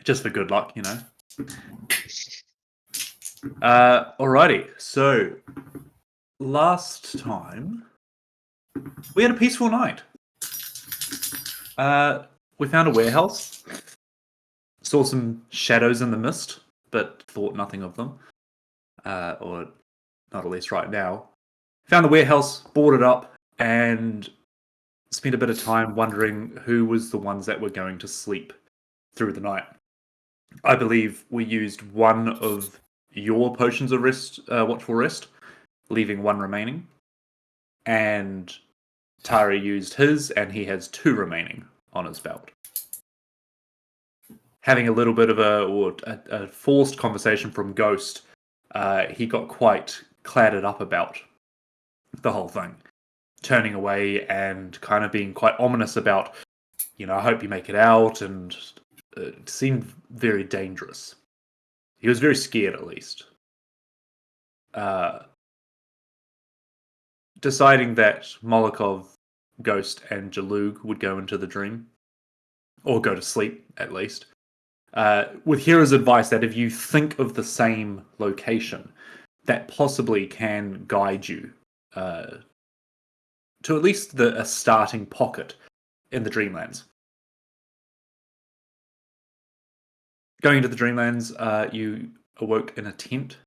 just for good luck, you know. Alrighty, so last time we had a peaceful night. We found a warehouse, saw some shadows in the mist, but thought nothing of them, or not at least right now. Found the warehouse, boarded up, and spent a bit of time wondering who was the ones that were going to sleep through the night. I believe we used one of your potions of rest, watchful rest, leaving one remaining. And Tari used his, and he has 2 remaining on his belt. Having a little bit of a forced conversation from Ghost, he got quite clattered up about the whole thing, turning away and kind of being quite ominous about, I hope you make it out, and it seemed very dangerous. He was very scared, at least. Deciding that Molokov, Ghost, and Jalug would go into the dream, or go to sleep, at least. With Hera's advice that if you think of the same location, that possibly can guide you to at least a starting pocket in the Dreamlands. Going into the Dreamlands, you awoke in a tent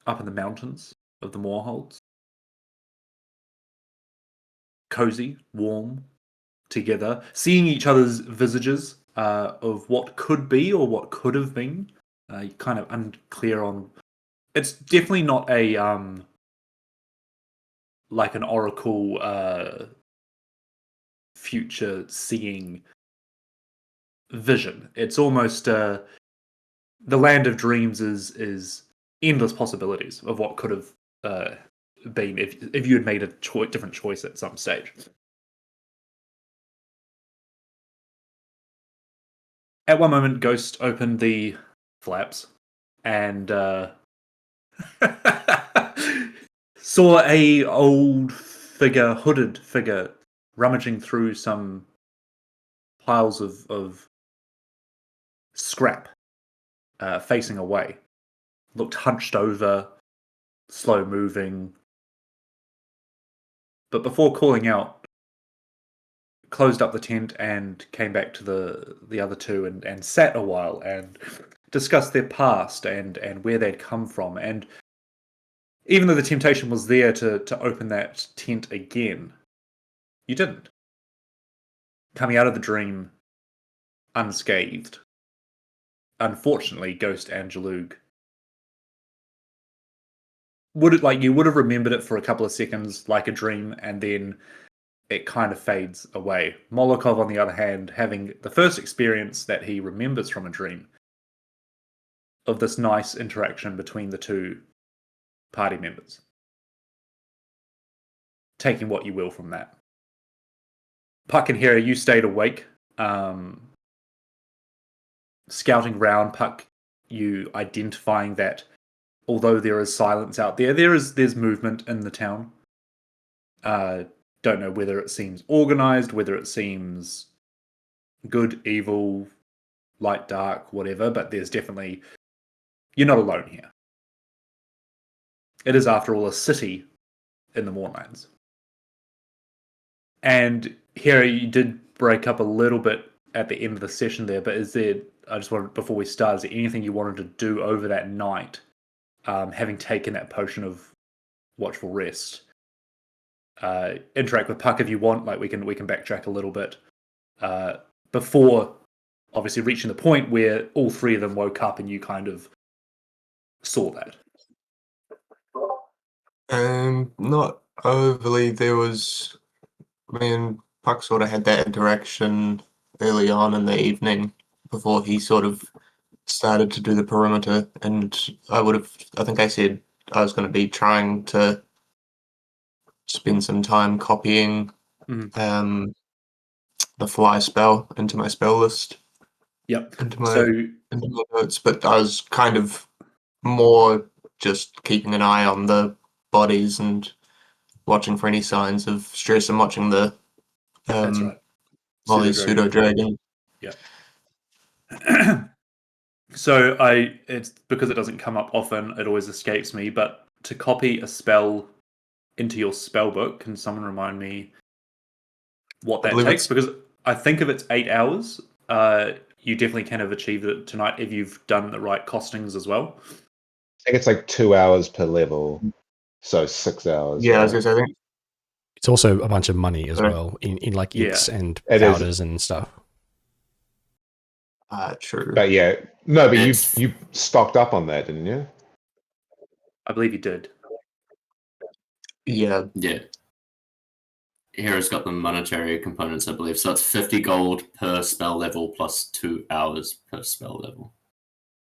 up in the mountains of the Moorholds. Cozy, warm, together, seeing each other's visages of what could be or what could have been. Kind of unclear on. It's definitely not a like an oracle future seeing vision. It's almost the land of dreams is endless possibilities of what could have been if you had made a different choice at some stage. At one moment, Ghost opened the flaps and saw a old figure, hooded figure, rummaging through some piles of scrap, facing away. Looked hunched over, slow moving. But before calling out, closed up the tent and came back to the other 2 and sat a while and discussed their past and where they'd come from. And even though the temptation was there to open that tent again, you didn't. Coming out of the dream unscathed. Unfortunately, Ghost and Jalug you would have remembered it for a couple of seconds like a dream, and then it kind of fades away. Molokov, on the other hand, having the first experience that he remembers from a dream of this nice interaction between the 2 party members. Taking what you will from that. Puck and Hera, you stayed awake, scouting round. Puck, you identifying that although there is silence out there, there's movement in the town. Don't know whether it seems organized, whether it seems good, evil, light, dark, whatever, but there's definitely... You're not alone here. It is, after all, a city in the Moorlands. And Hera, you did break up a little bit at the end of the session there, but I just wanted, before we start, is there anything you wanted to do over that night, having taken that potion of watchful rest? Interact with Puck if you want. Like we can backtrack a little bit before obviously reaching the point where all 3 of them woke up and you kind of saw that. Not overly. There was, me and Puck sort of had that interaction early on in the evening before he sort of started to do the perimeter, and I think I said I was going to be trying to spend some time copying the fly spell into my spell list. Yep. Into my notes, but I was kind of more just keeping an eye on the bodies and watching for any signs of stress and watching the That's right. Molly's pseudo dragon. Yep. So it's because it doesn't come up often, it always escapes me, but to copy a spell into your spell book, can someone remind me what I that believe takes? it's Because I think if it's 8 hours, you definitely can have achieved it tonight if you've done the right costings as well. I think it's like 2 hours per level, so 6 hours. I was gonna say, I think It's also a bunch of money as Right. well in like Yeah. inks and It is. powders and stuff. true. But yeah, no, but It's- you stocked up on that, didn't you? I believe you did. Yeah, Yeah. Hero's got the monetary components, I believe. So it's 50 gold per spell level plus 2 hours per spell level.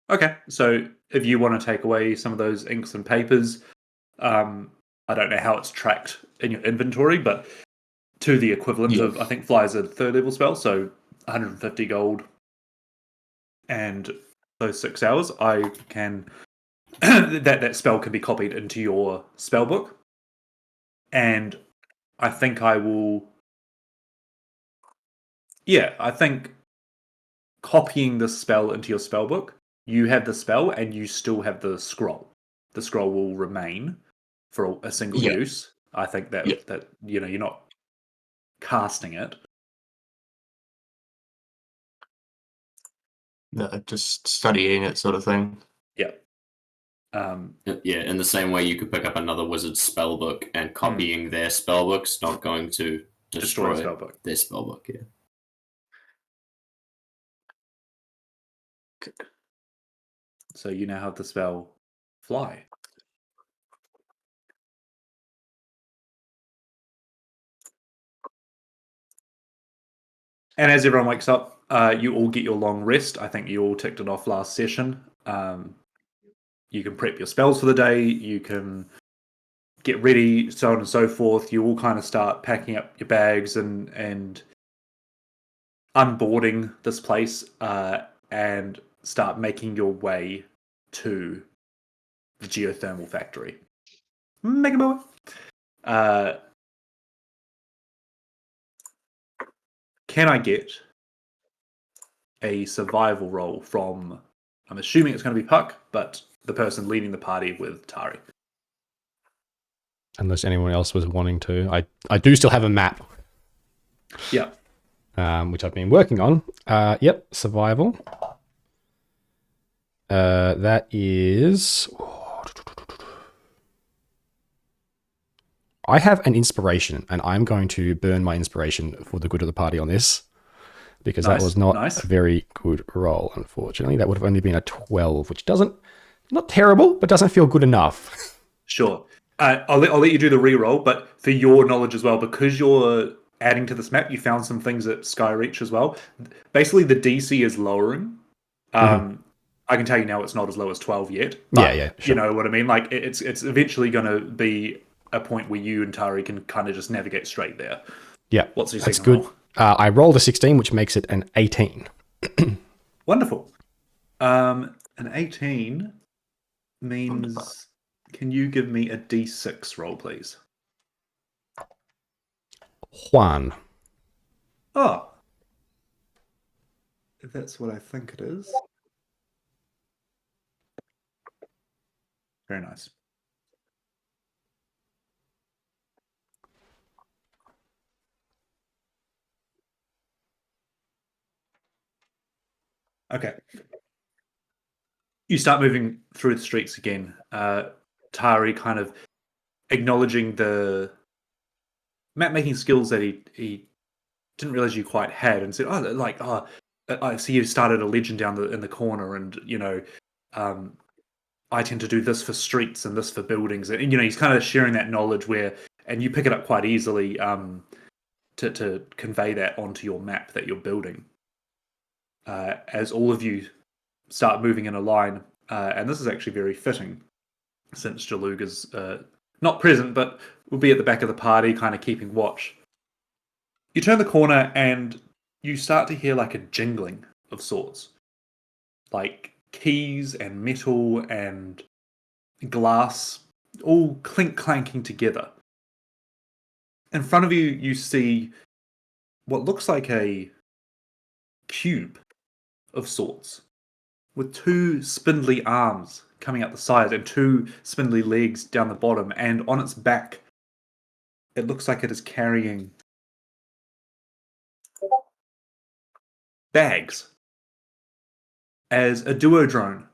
Okay, so if you want to take away some of those inks and papers, I don't know how it's tracked in your inventory, but to the equivalent Yeah. of, I think Fly's a 3rd level spell, so 150 gold and those 6 hours, I can that spell can be copied into your spell book, and I think I will. Yeah, I think copying the spell into your spell book, you have the spell and you still have the scroll. The scroll will remain for a single Yeah. use. I think that Yeah. that you're not casting it. no, just studying it, sort of thing. Yeah. Yeah, in the same way you could pick up another wizard's spell book and copying their spell book's not going to Destroy destroy a spell book. their spell book, yeah. So you now have the spell fly. And as everyone wakes up, you all get your long rest. I think you all ticked it off last session. You can prep your spells for the day. You can get ready, so on and so forth. You all kind of start packing up your bags and unboarding this place and start making your way to the geothermal factory. Make a moment. Can I get a survival roll from, I'm assuming it's going to be Puck, but the person leading the party with Tari? Unless anyone else was wanting to. I do still have a map. Yeah. Which I've been working on. Yep, survival. That is... I have an inspiration, and I'm going to burn my inspiration for the good of the party on this, because that was not a very good roll, unfortunately. That would have only been a 12, which doesn't... Not terrible, but doesn't feel good enough. Sure. I'll let you do the reroll, but for your knowledge as well, because you're adding to this map, you found some things at Skyreach as well. Basically, the DC is lowering. I can tell you now it's not as low as 12 yet. But yeah, sure. You know what I mean? Like, it's eventually going to be a point where you and Tari can kind of just navigate straight there. Yeah, What's your that's second good. roll? I rolled a 16, which makes it an 18. Wonderful. An 18 means... Can you give me a D6 roll, please? Juan. Oh. That's what I think it is. Very nice. Okay. You start moving through the streets again. Tari kind of acknowledging the map-making skills that he didn't realize you quite had, and said, I see you started a legend down in the corner, and, I tend to do this for streets and this for buildings. And, he's kind of sharing that knowledge and you pick it up quite easily to convey that onto your map that you're building. As all of you start moving in a line, and this is actually very fitting, since Jaluga's not present, but will be at the back of the party, kind of keeping watch. You turn the corner and you start to hear like a jingling of sorts. Like keys and metal and glass all clanking together. In front of you, you see what looks like a cube of sorts with two spindly arms coming out the side and two spindly legs down the bottom, and on its back, it looks like it is carrying bags as a duo drone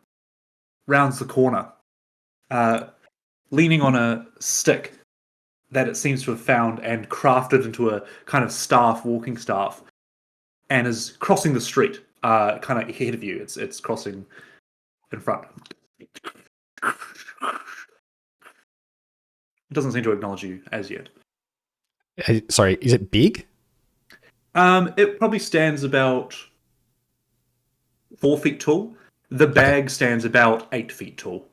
rounds the corner, leaning on a stick that it seems to have found and crafted into a kind of walking staff, and is crossing the street, kind of ahead of you. It's crossing in front. It doesn't seem to acknowledge you as yet. Sorry, is it big? It probably stands about 4 feet tall. The bag stands about 8 feet tall.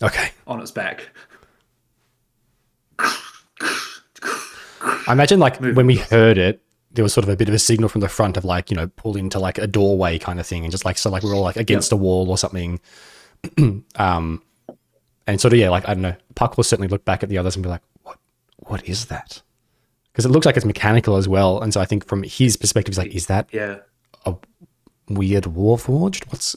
Okay. On its back. I imagine like when we heard it, there was sort of a bit of a signal from the front of like, pull into like a doorway kind of thing. And just like, so like we're all like against a wall or something. And sort of, yeah, like, I don't know, Puck will certainly look back at the others and be like, what is that? Because it looks like it's mechanical as well. And so I think from his perspective, he's like, is that a weird warforged? What's...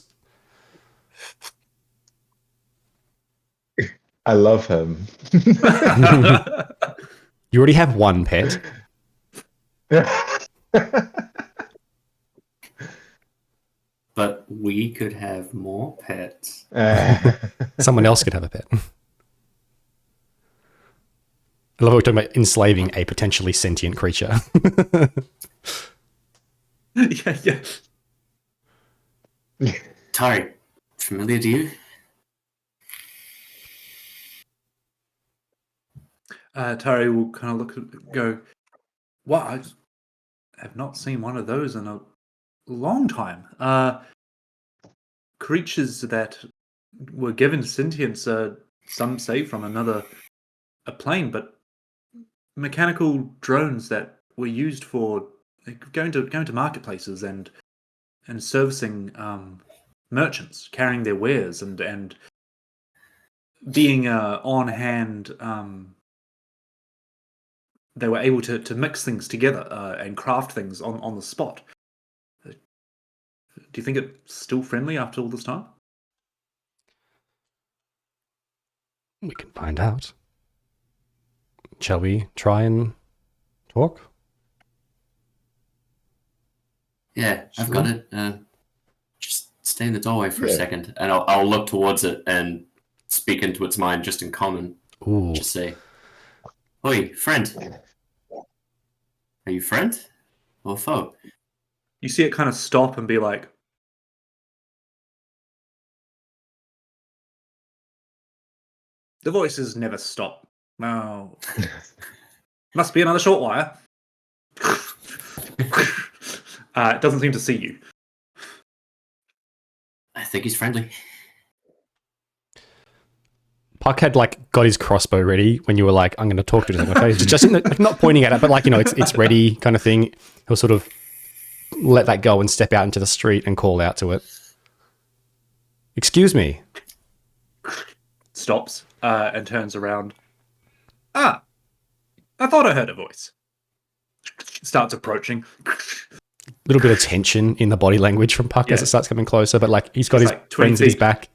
I love him. You already have one pet. But we could have more pets. Someone else could have a pet. I love how we're talking about enslaving a potentially sentient creature. Yeah. Tari, familiar to you? Tari will kind of look and go, "What? I have not seen one of those in a long time. Creatures that were given sentience, some say from a plane, but mechanical drones that were used for going to marketplaces and servicing merchants, carrying their wares and being on hand." They were able to mix things together and craft things on the spot. Do you think it's still friendly after all this time? We can find out. Shall we try and talk? Yeah, I've got it. Just stay in the doorway for a Yeah. second, and I'll look towards it and speak into its mind just in common. Ooh. Just say, "Oi, friend. Are you friend or foe?" You see it kind of stop and be like, the voices never stop. No. Must be another short wire. It doesn't seem to see you. I think he's friendly. Puck had like got his crossbow ready when you were like, "I'm going to talk to him." Okay, just not pointing at it, but like it's ready kind of thing. He'll sort of let that go and step out into the street and call out to it. "Excuse me." Stops and turns around. I thought I heard a voice. Starts approaching. Little bit of tension in the body language from Puck as it starts coming closer, but like he's got his like 20 friends at his feet. back.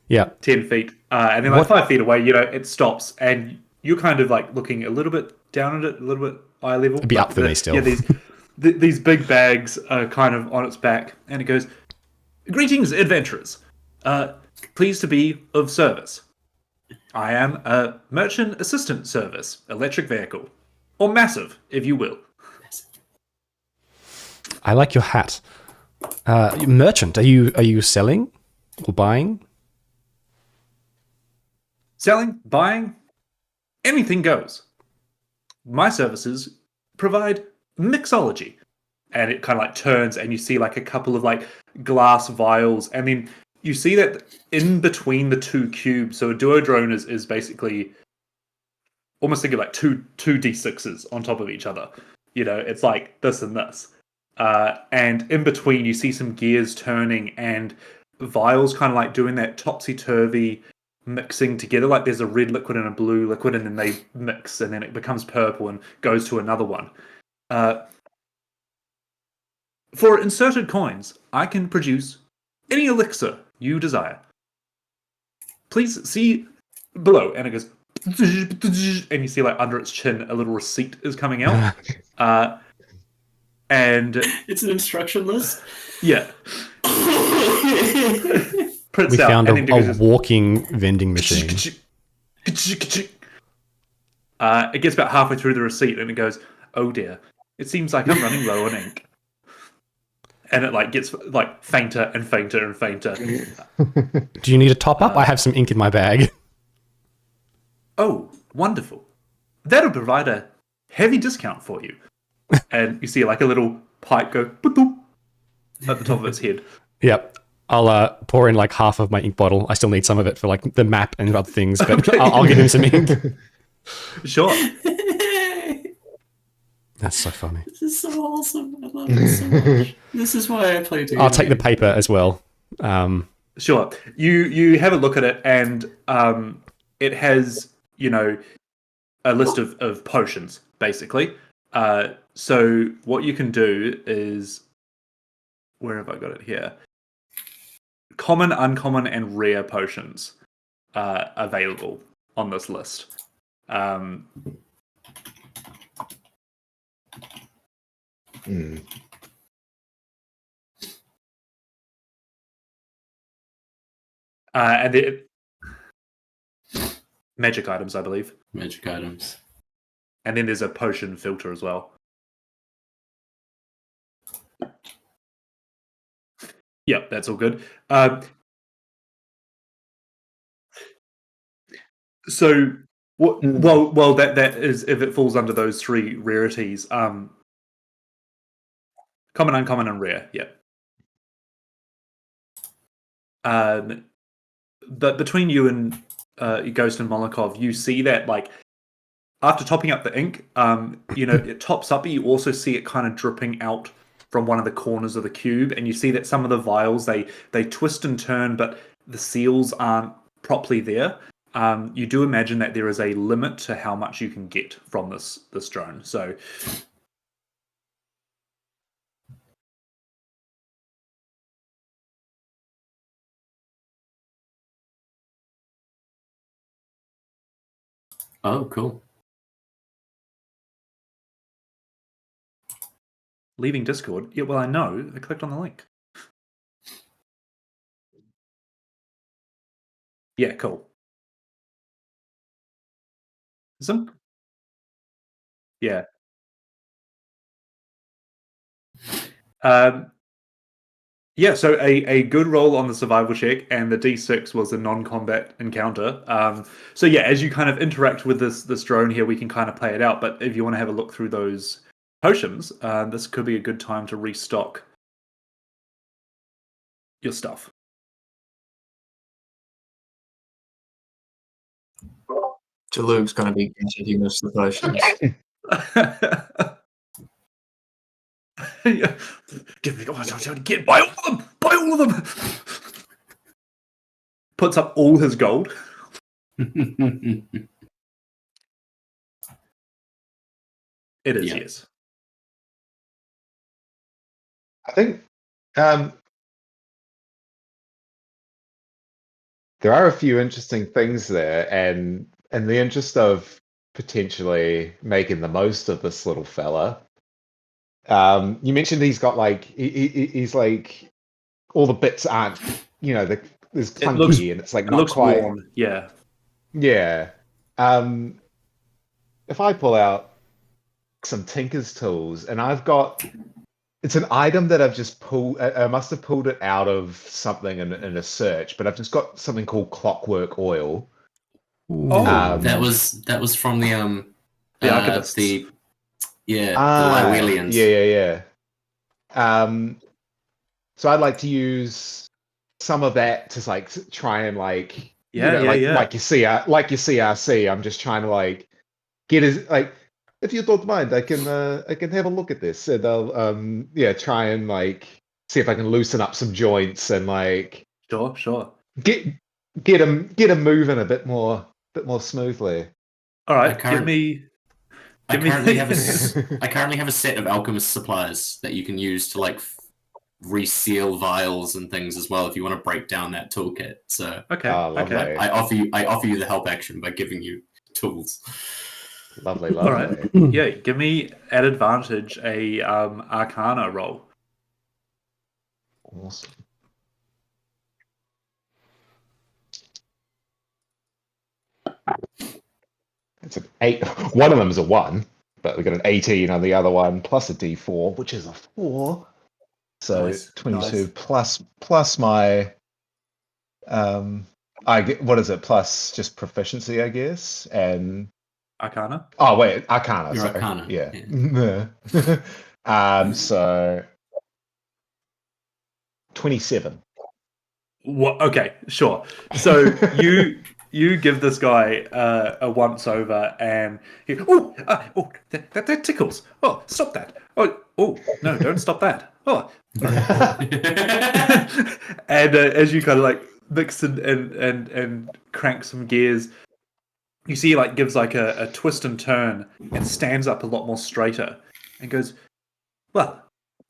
Yeah. 10 feet. And then like 5 feet away, it stops and you're kind of like looking a little bit down at it, a little bit eye level. It'd be up for me still. Yeah, these big bags are kind of on its back and it goes, "Greetings, adventurers. Pleased to be of service. I am a merchant assistant service, electric vehicle. Or massive, if you will." I like your hat. Merchant, are you selling or buying? Selling, buying, anything goes. My services provide mixology. And it kind of like turns and you see like a couple of like glass vials. And then you see that in between the two cubes, so a duodrone is basically almost think of like two D6s on top of each other. It's like this and this. And in between you see some gears turning and vials kind of like doing that topsy-turvy mixing together, like there's a red liquid and a blue liquid and then they mix and then it becomes purple and goes to another one. For inserted coins, I can produce any elixir you desire. Please see below. And it goes, and you see like under its chin a little receipt is coming out. And it's an instruction list. Yeah. We found a walking vending machine. It gets about halfway through the receipt and it goes, "Oh dear, it seems like I'm running low on ink." And it like gets like fainter and fainter and fainter. Do you need a top up? I have some ink in my bag. Oh, wonderful! That'll provide a heavy discount for you. And you see like a little pipe go at the top of its head. Yep. I'll pour in like half of my ink bottle. I still need some of it for like the map and other things, but okay. I'll give him some ink. Sure. That's so funny. This is so awesome. I love it so much. This is why I play D&D. I'll take the paper as well. Sure. You have a look at it, and it has, a list of potions, basically. So what you can do is, where have I got it here? Common, uncommon, and rare potions are available on this list. And magic items, I believe. Magic items. And then there's a potion filter as well. Yep, that's all good. So, what? Well, that is if it falls under those three rarities. Common, uncommon, and rare. Yeah. But between you and Ghost and Molokov, you see that like after topping up the ink, it tops up, but you also see it kind of dripping out from one of the corners of the cube, and you see that some of the vials they twist and turn, but the seals aren't properly there. You do imagine that there is a limit to how much you can get from this drone. So, oh, cool. Leaving Discord? Yeah, well, I know. I clicked on the link. Yeah, cool. Yeah. Yeah, so a good roll on the survival check, and the D6 was a non-combat encounter. So yeah, as you kind of interact with this drone here, we can kind of play it out. But if you want to have a look through those potions, this could be a good time to restock your stuff. Jalug's going to be consuming most of the potions. Give me get buy all of them! Buy all of them! Puts up all his gold. It is, Yeah. yes. I think there are a few interesting things there, and in the interest of potentially making the most of this little fella, you mentioned he's got like he's like all the bits aren't there's clunky and it's like It not looks quite worn. Yeah. Yeah. If I pull out some tinker's tools, and it's an item that I've just pulled. I must have pulled it out of something in a search, but I've just got something called clockwork oil. Oh, that was from the archivists. the Lywelians. Yeah. So I'd like to use some of that to like try and like like your CRC. I'm just trying to like get his like. If you don't mind, I can have a look at this, and I'll try and like see if I can loosen up some joints and like Sure. get him moving a bit more smoothly. All right, I currently have a I set of alchemist supplies that you can use to like reseal vials and things as well if you want to break down that toolkit. So okay, lovely. I offer you the help action by giving you tools. Lovely. All right. Yeah, give me at advantage a Arcana roll. Awesome. It's an 8. One of them is a 1, but we got an 18 on the other one, plus a D4, which is a 4. So Nice, 22 nice. plus my I get, what is it? Plus just proficiency, I guess, and Arcana. Oh wait, Arcana. Your Sorry. Arcana. Yeah. So 27. What? Okay, sure. So you give this guy a once over, and he, that tickles. Oh, stop that. Oh, no, don't stop that. Oh, and as you kind of like mix and crank some gears, you see like gives like a twist and turn and stands up a lot more straighter and goes, well,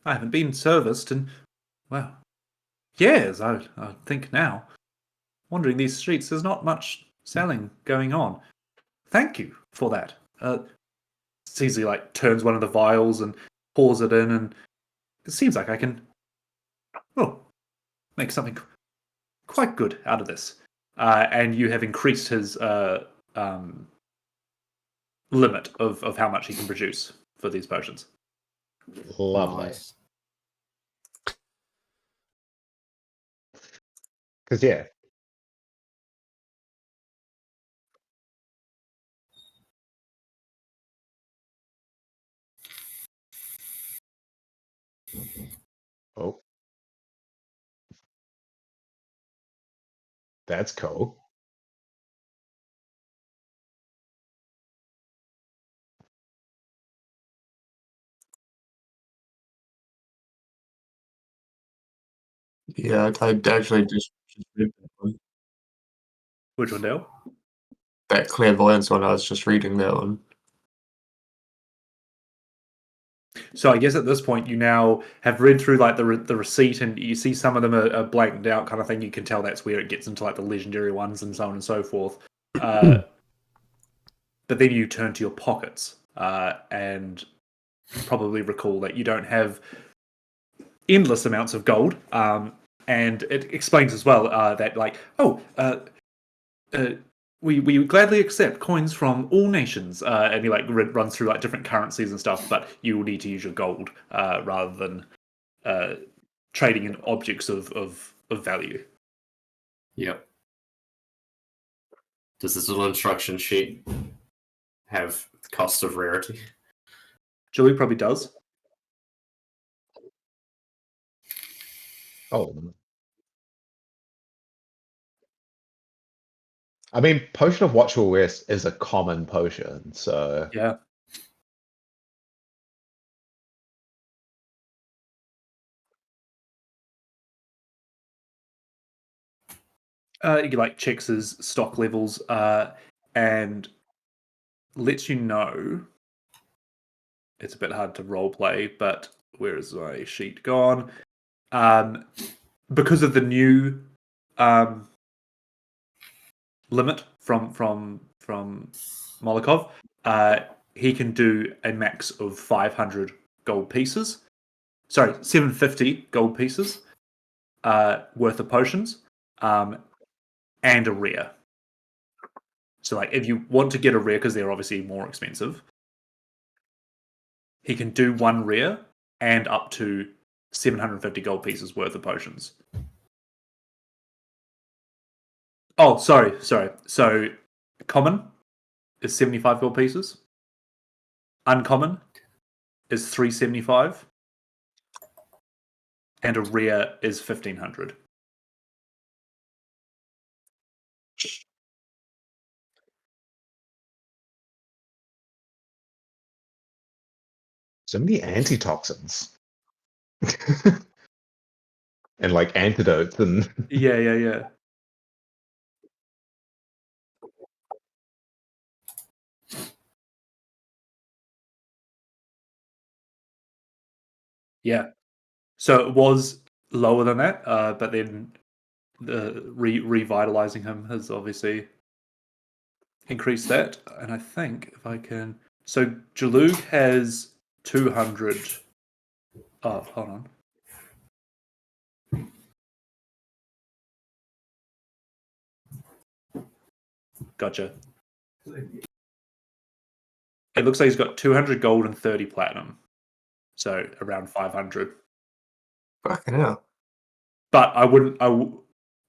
I haven't been serviced in, well, years, I think now. Wandering these streets, there's not much selling going on. Thank you for that. Caesar like turns one of the vials and pours it in, and it seems like I can, make something quite good out of this. And you have increased his limit of how much he can produce for these potions. Lovely. Nice. Because yeah. Oh. That's cool. Yeah, I'd actually just read that one. Which one, Dale? That clairvoyance one, I was just reading that one. So I guess at this point you now have read through like the receipt, and you see some of them are blanked out kind of thing. You can tell that's where it gets into like the legendary ones and so on and so forth. But then you turn to your pockets and probably recall that you don't have endless amounts of gold. And it explains as well that like, we gladly accept coins from all nations, and he like runs through like different currencies and stuff. But you will need to use your gold rather than trading in objects of value. Yep. Does this little instruction sheet have cost of rarity? Julie probably does. Oh. I mean, Potion of Watchful Rest is a common potion, so Yeah. He like checks his stock levels and lets you know. It's a bit hard to role play, but where is my sheet gone? Because of the new limit from Molokov, he can do a max of 500 gold pieces. Sorry, 750 gold pieces worth of potions, and a rare. So, like, if you want to get a rare, because they're obviously more expensive, he can do one rare and up to 750 gold pieces worth of potions. Oh, sorry. So, common is 75 gold pieces. Uncommon is 375. And a rare is 1500. so many antitoxins. And like antidotes and Yeah. Yeah. So it was lower than that, but then revitalizing him has obviously increased that. And I think if I can, so Jalug has 200. Oh, hold on. Gotcha. It looks like he's got 200 gold and 30 platinum. So around 500. Fucking hell. But I would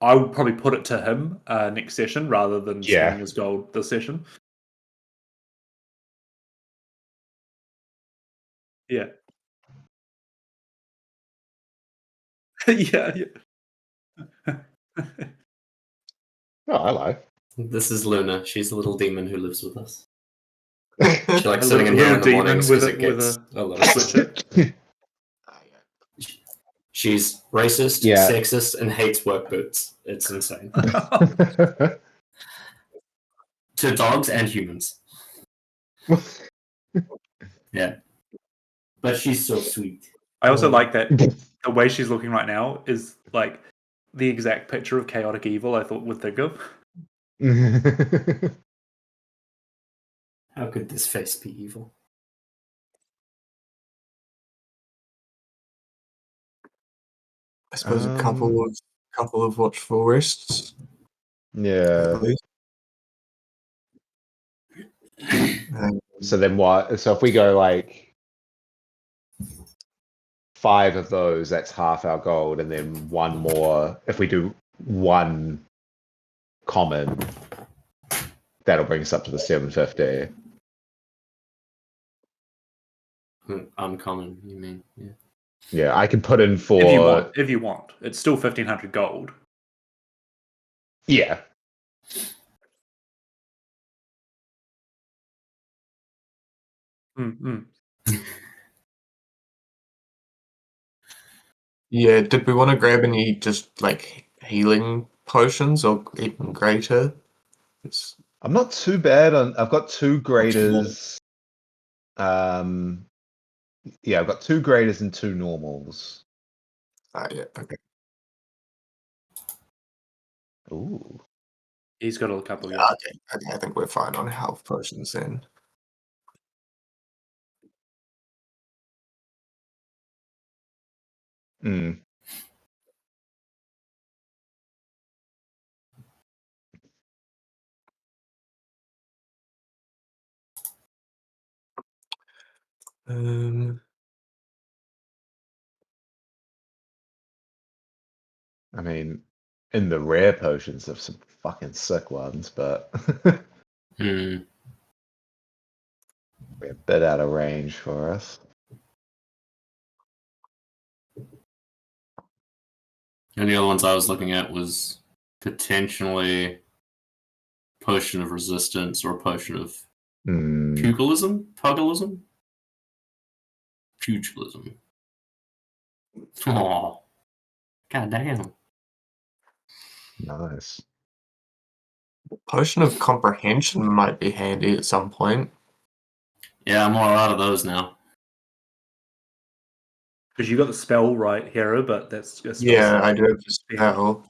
probably put it to him next session rather than spending his gold this session. Yeah. yeah. Oh, hello. This is Luna. She's a little demon who lives with us. She likes A sitting in little here in the demon mornings with because it gets a lot of switcher. She's racist, sexist, and hates work boots. It's insane. To dogs and humans. Yeah. But she's so sweet. I also like that the way she's looking right now is like the exact picture of chaotic evil I thought would think of. How could this face be evil? I suppose a couple of watchful wrists. Yeah. So then what? So if we go like 5 of those, that's half our gold, and then one more. If we do one common, that'll bring us up to the 750. Uncommon, you mean? Yeah. Yeah, I can put in for if you want. It's still 1,500 gold. Yeah. Mm-hmm. Yeah, did we want to grab any just like healing potions or even greater? I'm not too bad on. I've got 2 graders. Yeah, I've got 2 graders and 2 normals. Yeah, okay. Ooh. He's got a couple, yeah. Okay, I think we're fine on health potions then. Hmm. I mean, in the rare potions, there's some fucking sick ones, but we're a bit out of range for us. And the other ones I was looking at was potentially potion of resistance or potion of pugilism? Pugilism? Pugilism. Oh. God damn. Nice. Potion of comprehension might be handy at some point. Yeah, I'm all out of those now. Because you got the spell right, Hera, but that's a spell. Yeah, I do have the spell.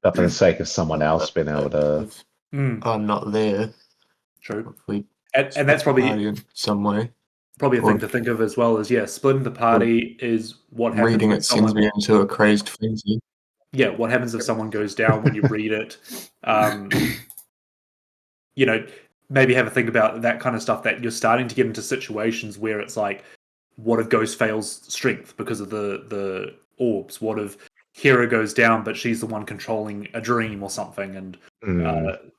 But for the sake of someone else being able to. I'm not there. True. And that's probably in some way. Probably a thing to think of as well as splitting the party is what happens reading when it sends me into a crazed frenzy. Yeah, what happens if someone goes down when you read it? Maybe have a think about that kind of stuff, that you're starting to get into situations where it's like, what if Ghost fails strength because of the orbs? What if Hera goes down but she's the one controlling a dream or something? And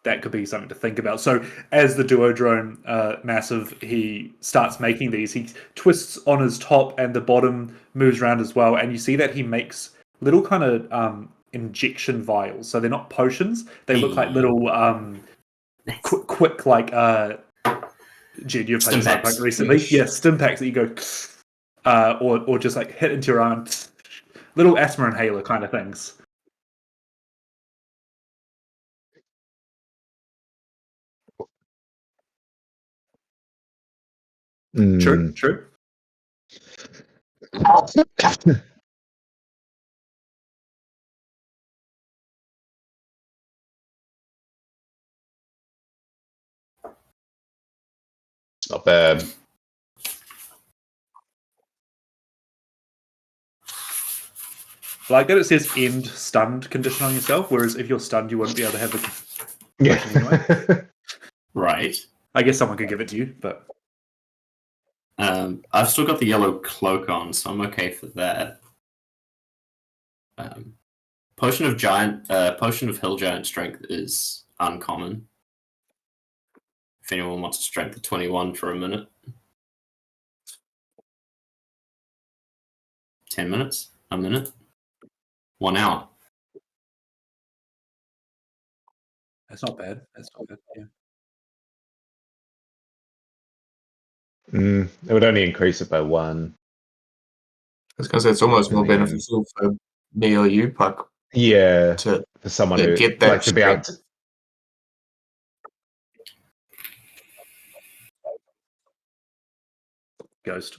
that could be something to think about. So as the Duodrome Massive, he starts making these, he twists on his top and the bottom moves around as well, and you see that he makes little kind of injection vials. So they're not potions, they look like little quick like Jed, you've played Cyberpunk recently. Stim packs that you go or just like hit into your arm, little asthma inhaler kind of things. True, true. Not bad. Like that, it says end stunned condition on yourself, whereas if you're stunned, you wouldn't be able to have the condition anyway. Right. I guess someone could give it to you, but I've still got the yellow cloak on, so I'm okay for that. Potion of Hill Giant Strength is uncommon. If anyone wants a strength of 21 for a minute. 10 minutes? A minute? 1 hour? that's not bad. That's not bad. Yeah. It would only increase it by 1. Because it's almost more beneficial for me or you, Puck. Yeah, to for someone who get that like to be able to. Ghost.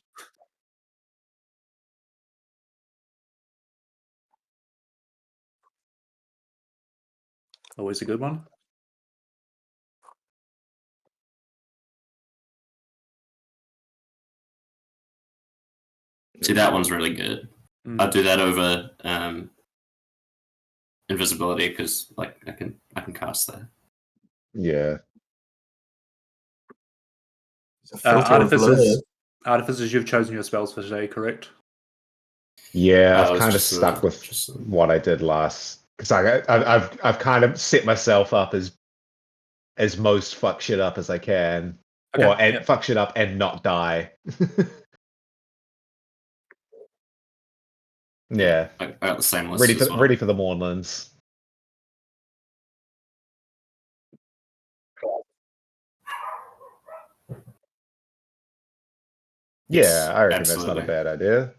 Always a good one. See, that one's really good. I'd do that over invisibility because, like, I can cast that. Yeah. Artificers, you've chosen your spells for today, correct? Yeah, I've kind of stuck with what I did last because I've kind of set myself up as most fuck shit up as I can, fuck shit up and not die. Yeah, I got the same list. Ready for the Mournlands. Yeah, I reckon that's not a bad idea.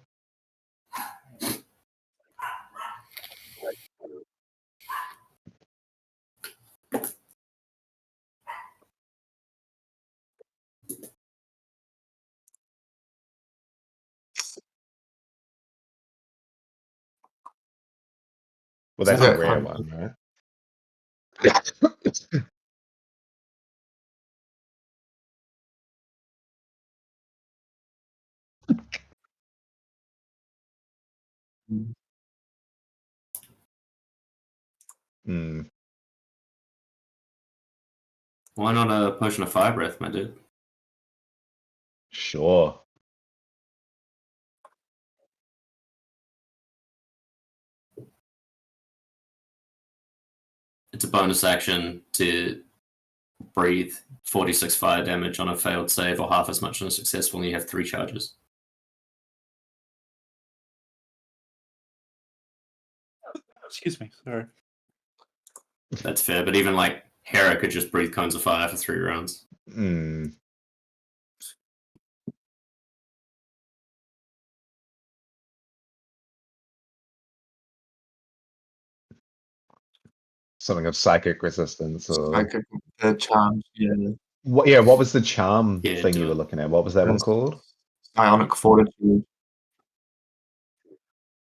Well, that's a rare one, right? Why not a potion of fire breath, my dude? Sure. It's a bonus action to breathe 46 fire damage on a failed save or half as much on a successful, and you have 3 charges. Excuse me, sorry. That's fair, but even like Hera could just breathe cones of fire for 3 rounds. Something of psychic resistance or psychic charm. Yeah. What was the charm thing you were looking at? What was that one called? Ionic Fortitude.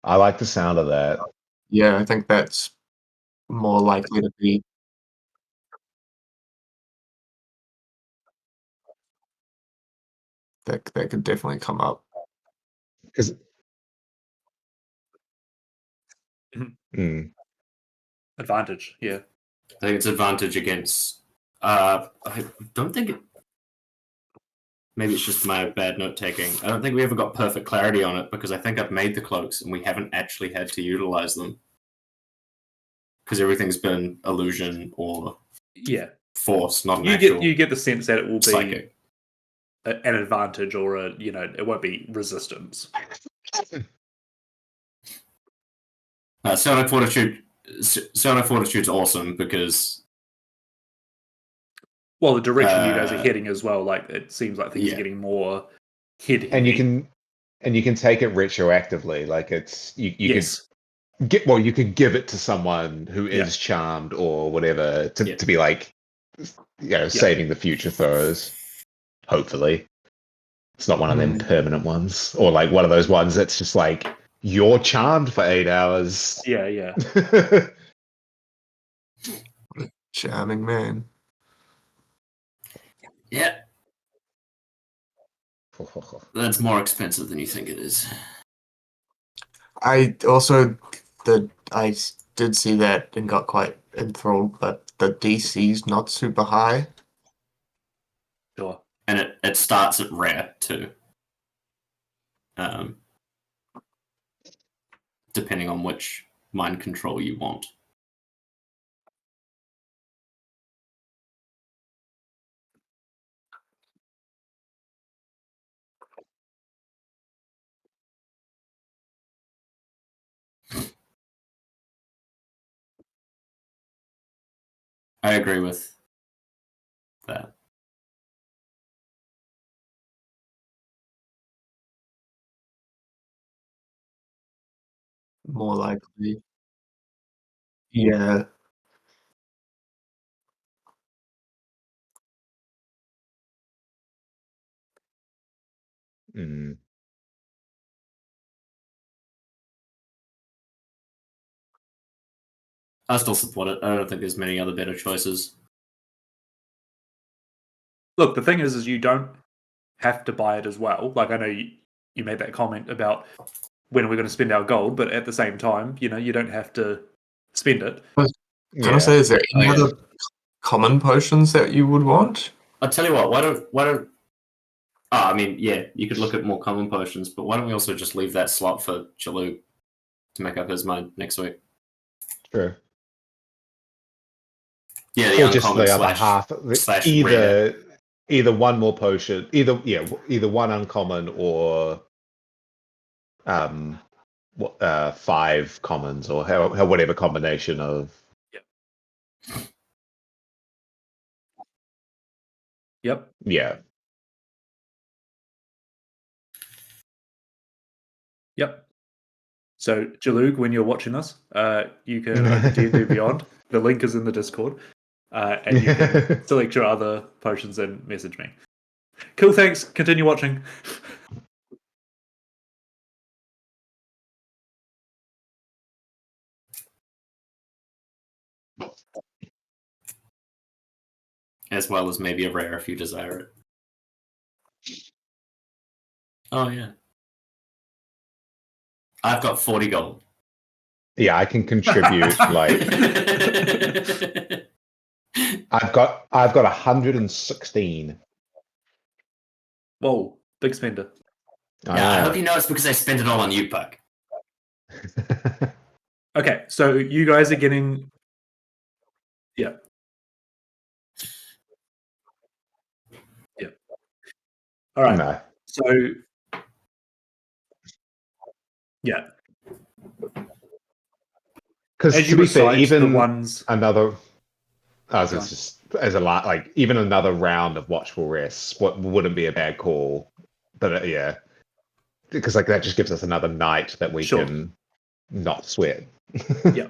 I like the sound of that. Yeah, I think that's more likely to be. That could definitely come up. Because advantage, yeah. I think it's advantage against. I don't think it. Maybe it's just my bad note taking. I don't think we ever got perfect clarity on it because I think I've made the cloaks and we haven't actually had to utilize them because everything's been illusion or force, not an actual. You get the sense that it will be psychic. An advantage or it won't be resistance. Psionic Fortitude's awesome because. Well, the direction you guys are heading as well, like it seems like things are getting more head heavy. And you can take it retroactively, like it's you could give it to someone who is charmed or whatever to be like saving the future throws, hopefully. It's not one of them permanent ones, or like one of those ones that's just like you're charmed for 8 hours. Yeah. Charming man. Yeah. That's more expensive than you think it is. I did see that and got quite enthralled, but the DC's not super high. Sure. And it starts at rare too. Depending on which mind control you want. I agree with that. More likely. Yeah. Mm. I still support it. I don't think there's many other better choices. Look, the thing is you don't have to buy it as well. Like, I know you made that comment about when we're going to spend our gold, but at the same time, you don't have to spend it. Can I say, is there any other common potions that you would want? I'll tell you what, why don't I mean, yeah, you could look at more common potions, but why don't we also just leave that slot for Chaluk to make up his mind next week? True. Yeah, the or just uncommon the other half. Either one more potion, either one uncommon or 5 commons, or how whatever combination of. Yep. Yeah. Yep. So, Jalug, when you're watching this, you can open D&D Beyond. The link is in the Discord. And you can select your other potions and message me. Cool, thanks. Continue watching. As well as maybe a rare if you desire it. Oh, yeah. I've got 40 gold. Yeah, I can contribute. Like, I've got 116. Whoa, big spender. I hope you know it's because I spent it all on you, Puck. Okay, so you guys are getting... Yeah. Yeah. All right. No. So... Yeah. Because to be fair, even the ones... another... even another round of Watchful Rest wouldn't be a bad call. But yeah. Because like that just gives us another night that we can not sweat. Yeah.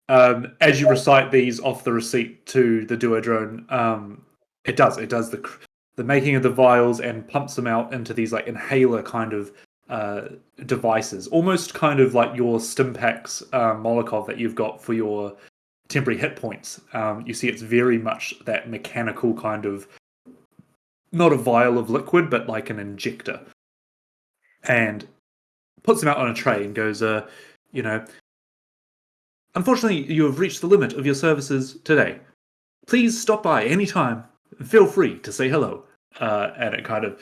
As you recite these off the receipt to the duodrone, it does the making of the vials and pumps them out into these like inhaler kind of devices, almost kind of like your Stimpaks Molotov that you've got for your temporary hit points. You see, it's very much that mechanical kind of, not a vial of liquid, but like an injector, and puts them out on a tray and goes, unfortunately, you have reached the limit of your services today. Please stop by any time. Feel free to say hello. And it kind of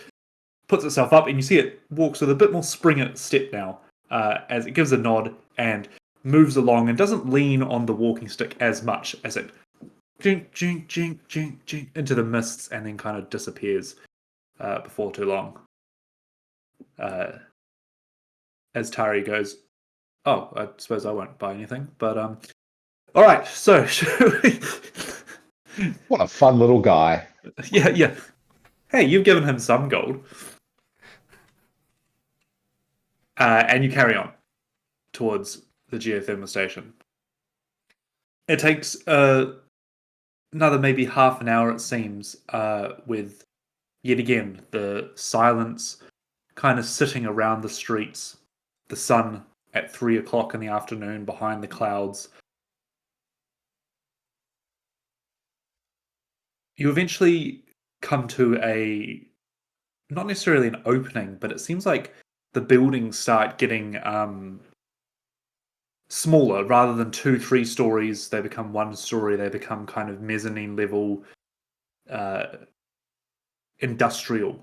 puts itself up, and you see it walks with a bit more spring in its step now, as it gives a nod and moves along and doesn't lean on the walking stick as much as it jink, jink, jink, jink, jink into the mists and then kind of disappears before too long. As Tari goes, oh, I suppose I won't buy anything, but all right, so what a fun little guy. Yeah. Hey, you've given him some gold. And you carry on towards the geothermal station. It takes another maybe half an hour, it seems, with yet again, the silence kind of sitting around the streets, the sun at 3 o'clock in the afternoon behind the clouds. You eventually come to not necessarily an opening, but it seems like the buildings start getting smaller. Rather than 2-3 stories, they become 1 story. They become kind of mezzanine level industrial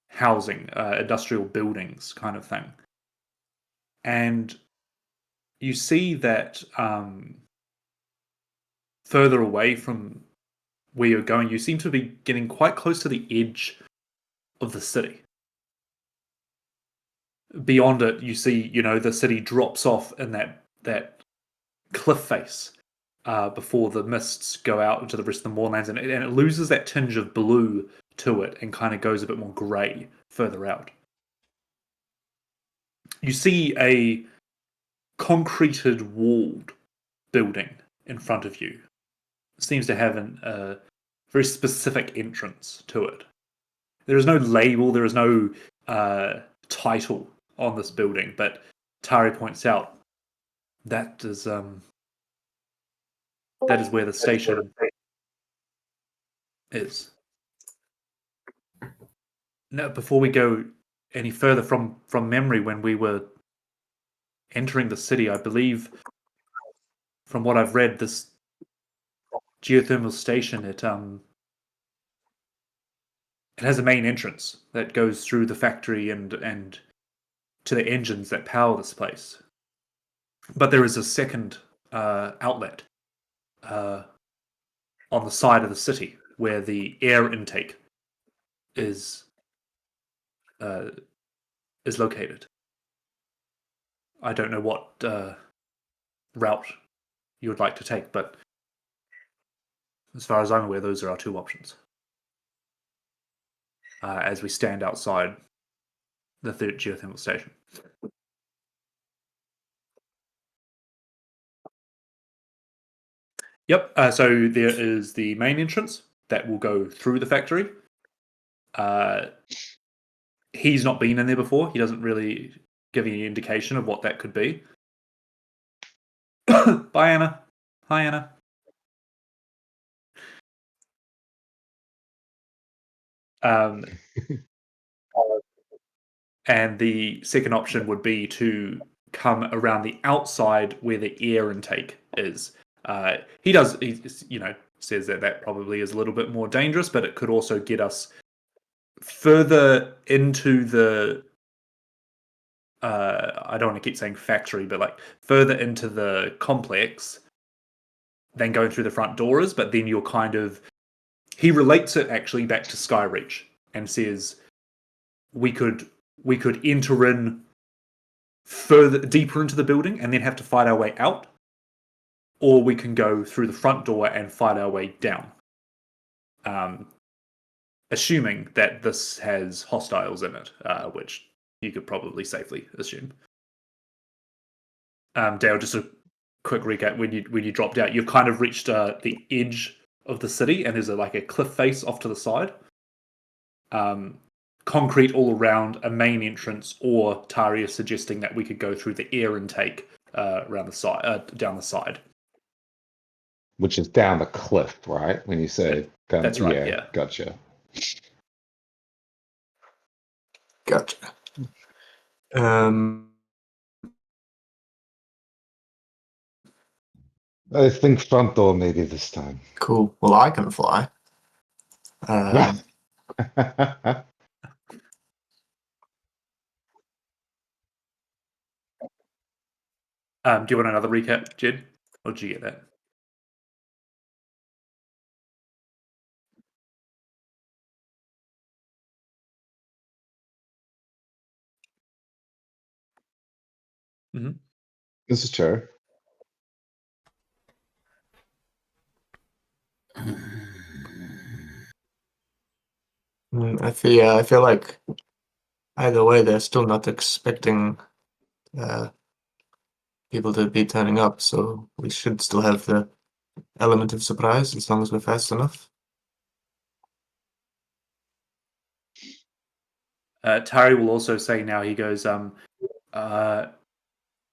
housing, industrial buildings kind of thing. And you see that further away from where you're going, you seem to be getting quite close to the edge of the city. Beyond it, you see, the city drops off in that cliff face before the mists go out into the rest of the moorlands, and it loses that tinge of blue to it and kind of goes a bit more grey further out. You see a concreted walled building in front of you. It seems to have a very specific entrance to it. There is no label, there is no title on this building, but Tari points out that is where the station is. Now, before we go any further, from memory, when we were entering the city, I believe, from what I've read, this geothermal station, it has a main entrance that goes through the factory and to the engines that power this place. But there is a second outlet on the side of the city where the air intake is located. I don't know what route you would like to take, but as far as I'm aware, those are our 2 options. As we stand outside the 3rd geothermal station. Yep, so there is the main entrance that will go through the factory. He's not been in there before. He doesn't really give any indication of what that could be. Bye, Anna. Hi, Anna. And the second option would be to come around the outside where the air intake is. He says that probably is a little bit more dangerous, but it could also get us further into the I don't want to keep saying factory, but like further into the complex than going through the front doors. But then you're he relates it actually back to Skyreach and says we could enter in further deeper into the building and then have to fight our way out, or we can go through the front door and fight our way down. Assuming that this has hostiles in it, which you could probably safely assume. Dale, just a quick recap. When you dropped out, you've kind of reached the edge of the city, and there's a cliff face off to the side. Concrete all around, a main entrance, or Tari is suggesting that we could go through the air intake around the side, down the side. Which is down the cliff, right? When you say down, that's right. Yeah, gotcha. I think front door maybe this time. Cool. Well, I can fly. Do you want another recap, Jed? Or did you get that? Mm-hmm. This is true. I feel like either way, they're still not expecting people to be turning up, so we should still have the element of surprise as long as we're fast enough. Tari will also say now, he goes,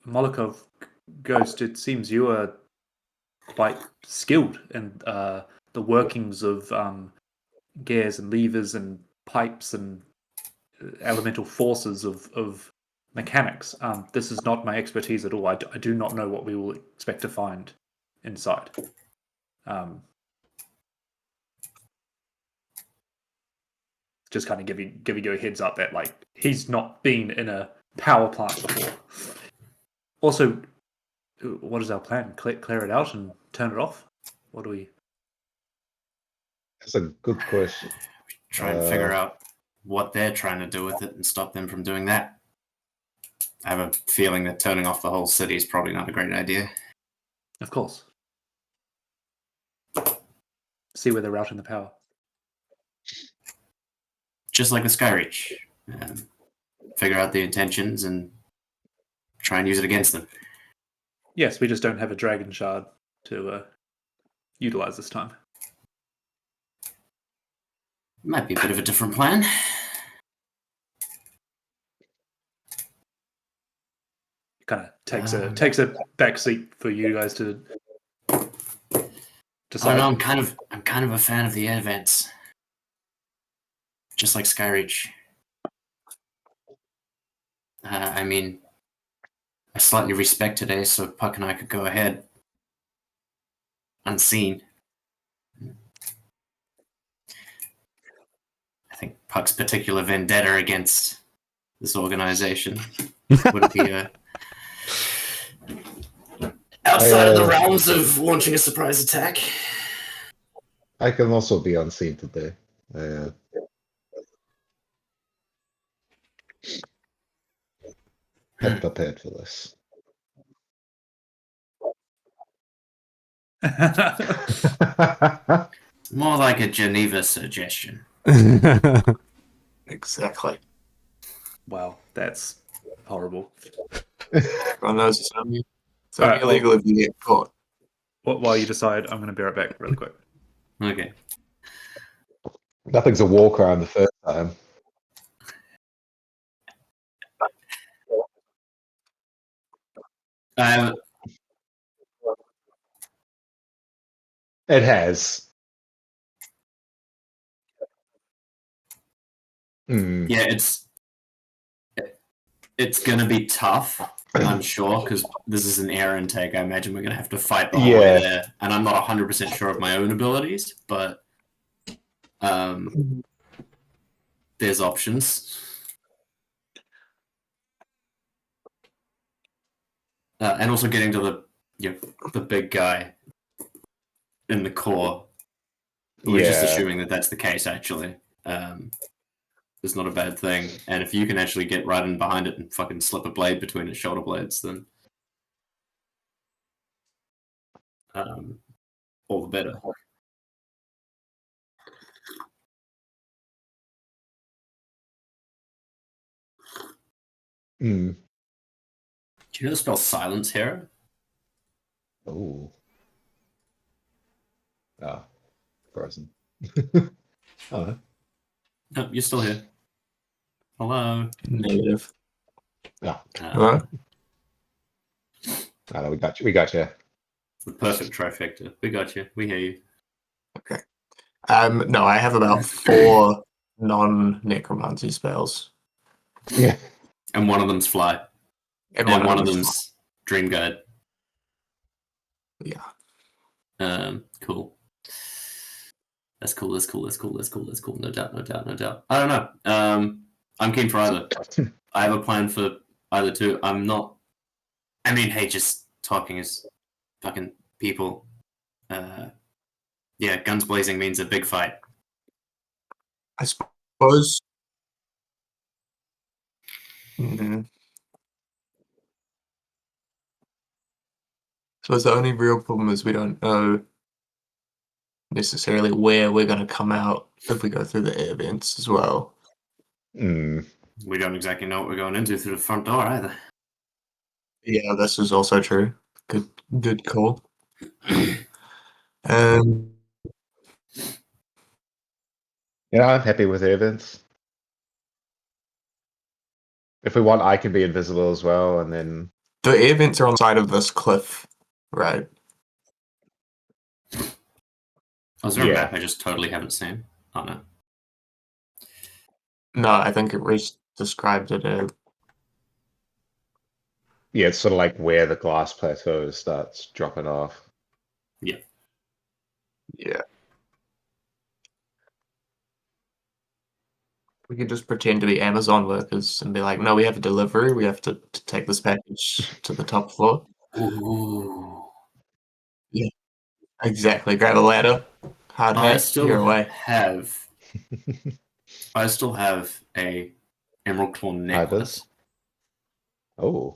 Molokov, Ghost, it seems you are quite skilled in the workings of gears and levers and pipes and elemental forces of mechanics. This is not my expertise at all. I do not know what we will expect to find inside. Just kind of giving you a heads up that like he's not been in a power plant before. Also, what is our plan? Clear it out and turn it off? What do we? That's a good question. Try and figure out what they're trying to do with it and stop them from doing that. I have a feeling that turning off the whole city is probably not a great idea. Of course. See where they're routing the power. Just like the Skyreach. Figure out the intentions and try and use it against them. Yes, we just don't have a dragon shard to utilize this time. Might be a bit of a different plan. Kind of takes a back seat for you guys to decide. I'm kind of a fan of the air vents. Just like Skyreach. I mean, I slightly respect today, so Puck and I could go ahead unseen. I think Puck's particular vendetta against this organization would be outside of the realms of launching a surprise attack. I can also be unseen today. Had prepared for this. More like a Geneva suggestion. Exactly. Wow, that's horrible. Everyone knows it's only illegal if you get caught. While you decide, I'm going to be right back really quick. Okay. Nothing's a war crime the first time. It has. Yeah, it's going to be tough, I'm sure, because this is an air intake. I imagine we're going to have to fight the whole way there. And I'm not 100% sure of my own abilities, but there's options. And also getting to the big guy in the core. We're just assuming that that's the case, actually. It's not a bad thing. And if you can actually get right in behind it and fucking slip a blade between its shoulder blades, then all the better. Mm. Do you know the spell Silence Hero? Oh. Ah, frozen. Oh. No, you're still here. Hello. Negative. No. Hello? No, we got you. We got you. The perfect trifecta. We got you. We hear you. Okay. No, I have about 4 non-necromancy spells. Yeah. And one of them's Fly. And one of them's Dream Guide. Yeah. Cool. That's cool. No doubt. I don't know. I'm keen for either. I have a plan for either two. I'm not. I mean, hey, just talking as fucking people. Yeah, guns blazing means a big fight. I suppose. Mm-hmm. So the only real problem is we don't know necessarily where we're going to come out if we go through the air vents as well. Mm. We don't exactly know what we're going into through the front door either. Yeah, this is also true. Good call. Yeah, I'm happy with air vents. If we want, I can be invisible as well, and then The air vents are on the side of this cliff, right? Oh, is there a map I just totally haven't seen? Oh no. No, I think Reese described it as. Yeah, it's sort of like where the glass plateau starts dropping off. Yeah. Yeah. We could just pretend to be Amazon workers and be like, no, we have a delivery. We have to take this package to the top floor. Ooh. Yeah, exactly. Grab a ladder, hard hat, you're away. I still have a emerald claw necklace. Oh.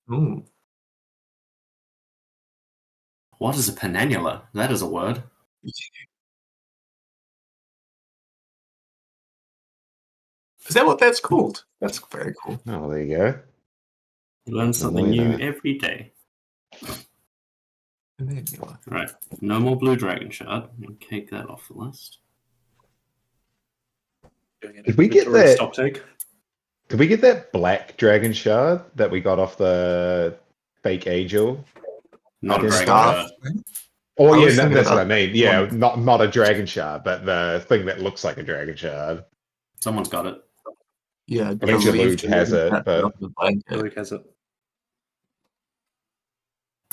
Ooh. What is a penannula? That is a word. Is that what that's called? That's very cool. Oh, there you go. You learn something new every day. Right. No more blue dragon shard. Take that off the list. Did we get that? Did we get that black dragon shard that we got off the fake angel? Not a dragon shard. Oh yeah, that's what I mean. Yeah, not a dragon shard, but the thing that looks like a dragon shard. Someone's got it. Yeah, I mean, Luke has it, but Luke has it.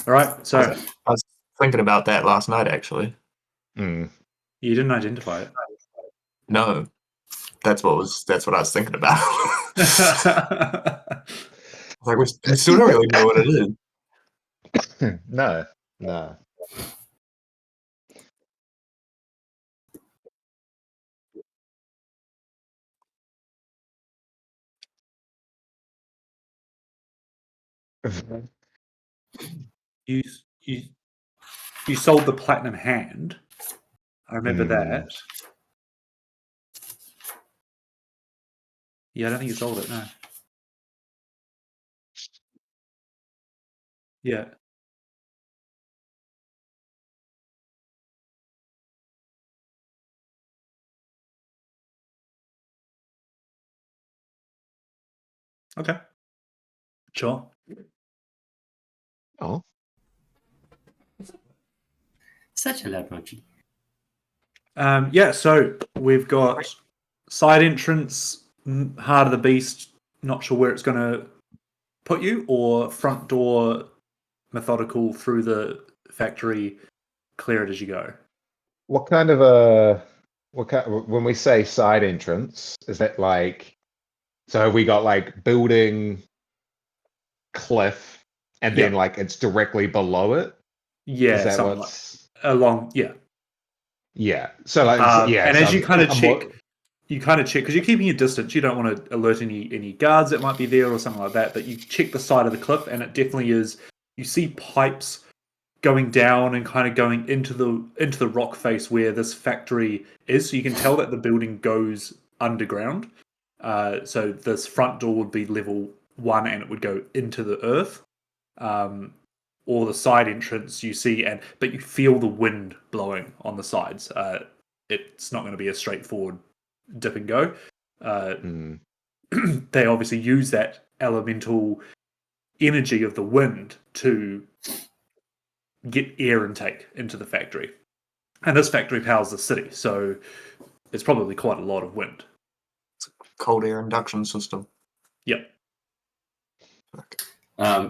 All right, so I was thinking about that last night, actually. You didn't identify it? No, that's what I was thinking about. Like we still don't really know what it is. No. You sold the platinum hand. I remember that. Yeah, I don't think you sold it, no. Yeah. Okay. Sure. Oh. Such a loud monkey. Yeah, so we've got side entrance, Heart of the Beast, not sure where it's going to put you, or front door, methodical through the factory, clear it as you go. What kind of when we say side entrance, is that like, so have we got like building, cliff, and then like it's directly below it? Yeah, is that what's along? Yeah. So like, and as you kind of check, because you're keeping your distance. You don't want to alert any guards that might be there or something like that. But you check the side of the cliff, and it definitely is. You see pipes going down and kind of going into the rock face where this factory is. So you can tell that the building goes underground. So this front door would be level 1, and it would go into the earth. Or the side entrance you see, but you feel the wind blowing on the sides. It's not going to be a straightforward dip and go. They obviously use that elemental energy of the wind to get air intake into the factory. And this factory powers the city, so it's probably quite a lot of wind. It's a cold air induction system. Yep.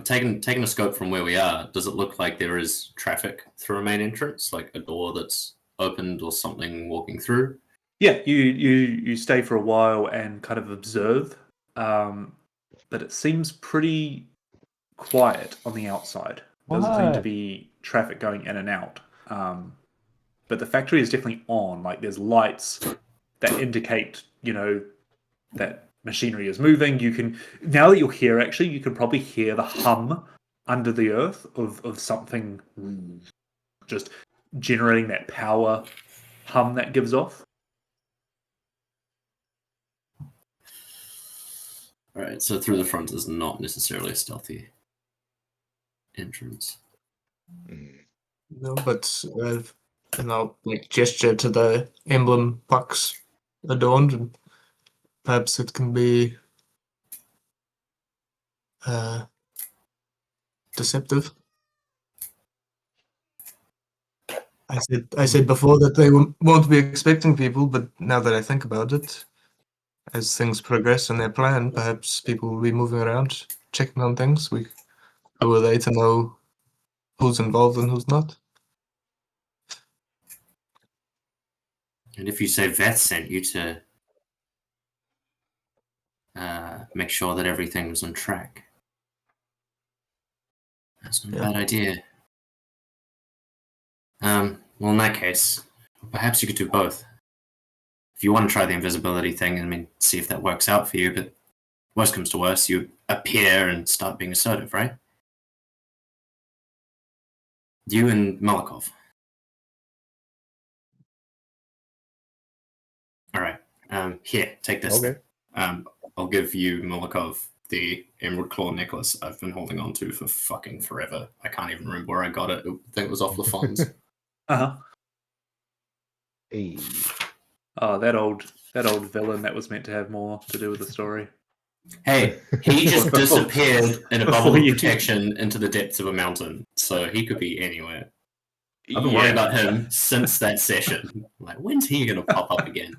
Taking a scope from where we are, does it look like there is traffic through a main entrance, like a door that's opened or something walking through? Yeah, you stay for a while and kind of observe, but it seems pretty quiet on the outside. Doesn't seem to be traffic going in and out. But the factory is definitely on. Like there's lights that indicate, that machinery is moving. You can, now that you're here, actually, you can probably hear the hum under the earth of something just generating that power hum that gives off. All right, so through the front is not necessarily a stealthy entrance. No, but and I'll like gesture to the emblem pucks adorned, and perhaps it can be deceptive. I said before that they won't be expecting people, but now that I think about it, as things progress in their plan, perhaps people will be moving around, checking on things. Who are they to know who's involved and who's not? And if you say Veth sent you to make sure that everything was on track, that's not a bad idea. Well, in that case, perhaps you could do both. If you want to try the invisibility thing, I mean, see if that works out for you, but worst comes to worst, you appear and start being assertive, right? You and Malikov. All right. Here, take this. Okay. I'll give you, Malikov, the Emerald Claw necklace I've been holding on to for fucking forever. I can't even remember where I got it. I think it was off LaFon's. Uh-huh. Hey. Oh, that old villain that was meant to have more to do with the story. Hey, he just disappeared in a bubble of you- protection into the depths of a mountain, so he could be anywhere. I've been worried about him since that session. Like, when's he going to pop up again?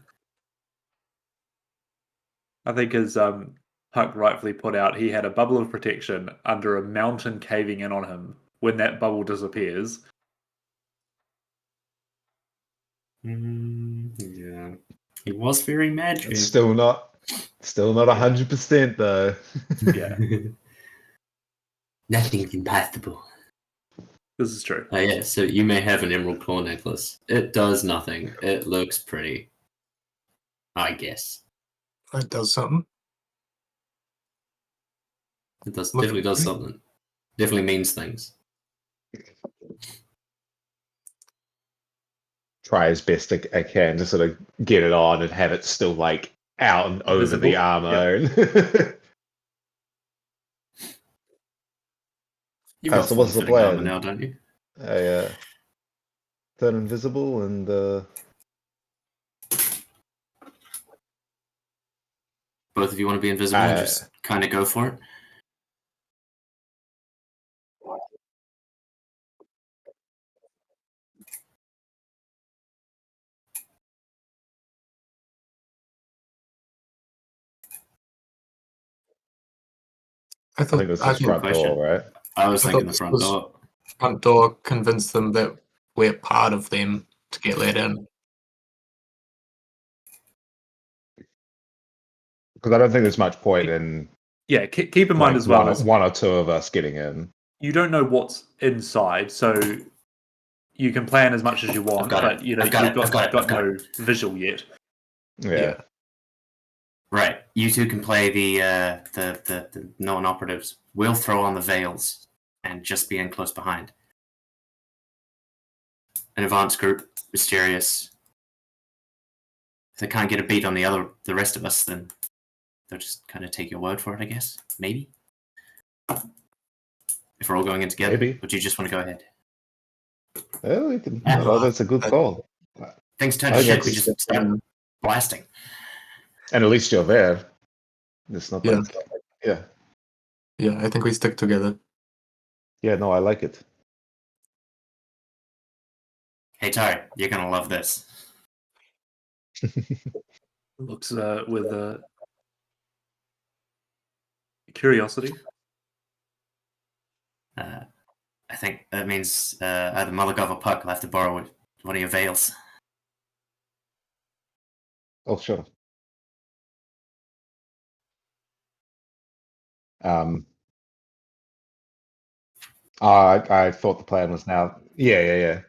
I think as Huck rightfully put out, he had a bubble of protection under a mountain caving in on him. When that bubble disappears, Yeah, he was very magic. It's still not 100% though. yeah, Nothing's impossible. this is true. Oh yeah, so you may have an emerald claw necklace. It does nothing. It looks pretty, I guess. That does something. It definitely does something. Definitely means things. Try as best I can to sort of get it on and have it still like out and over Visible? the armor. You've got so what's the form-fitting armor plan? now, don't you? I turn invisible and Both of you want to be invisible and just kind of go for it? I think this is front door, right? I was thinking the front door. Front door convinced them that we're part of them to get let in. Because I don't think there's much point in. Yeah, keep in mind as well one or two of us getting in. You don't know what's inside, so you can plan as much as you want, but you know you've got no visual yet. Yeah. Right. You two can play the non-operatives. We'll throw on the veils and just be in close behind. An advanced group, mysterious. If they can't get a beat on the rest of us, then they'll just kind of take your word for it, I guess. Maybe. If we're all going in together, would you just want to go ahead? Well, that's a good call. Things turn to shit. We just start blasting. And at least you're there. It's not like, yeah. Yeah, I think we stick together. Yeah, no, I like it. Hey, Ty, you're going to love this. Looks with curiosity. I think that means either Malikov or Puck will have to borrow one of your veils. Oh, sure. I thought the plan was now. Yeah.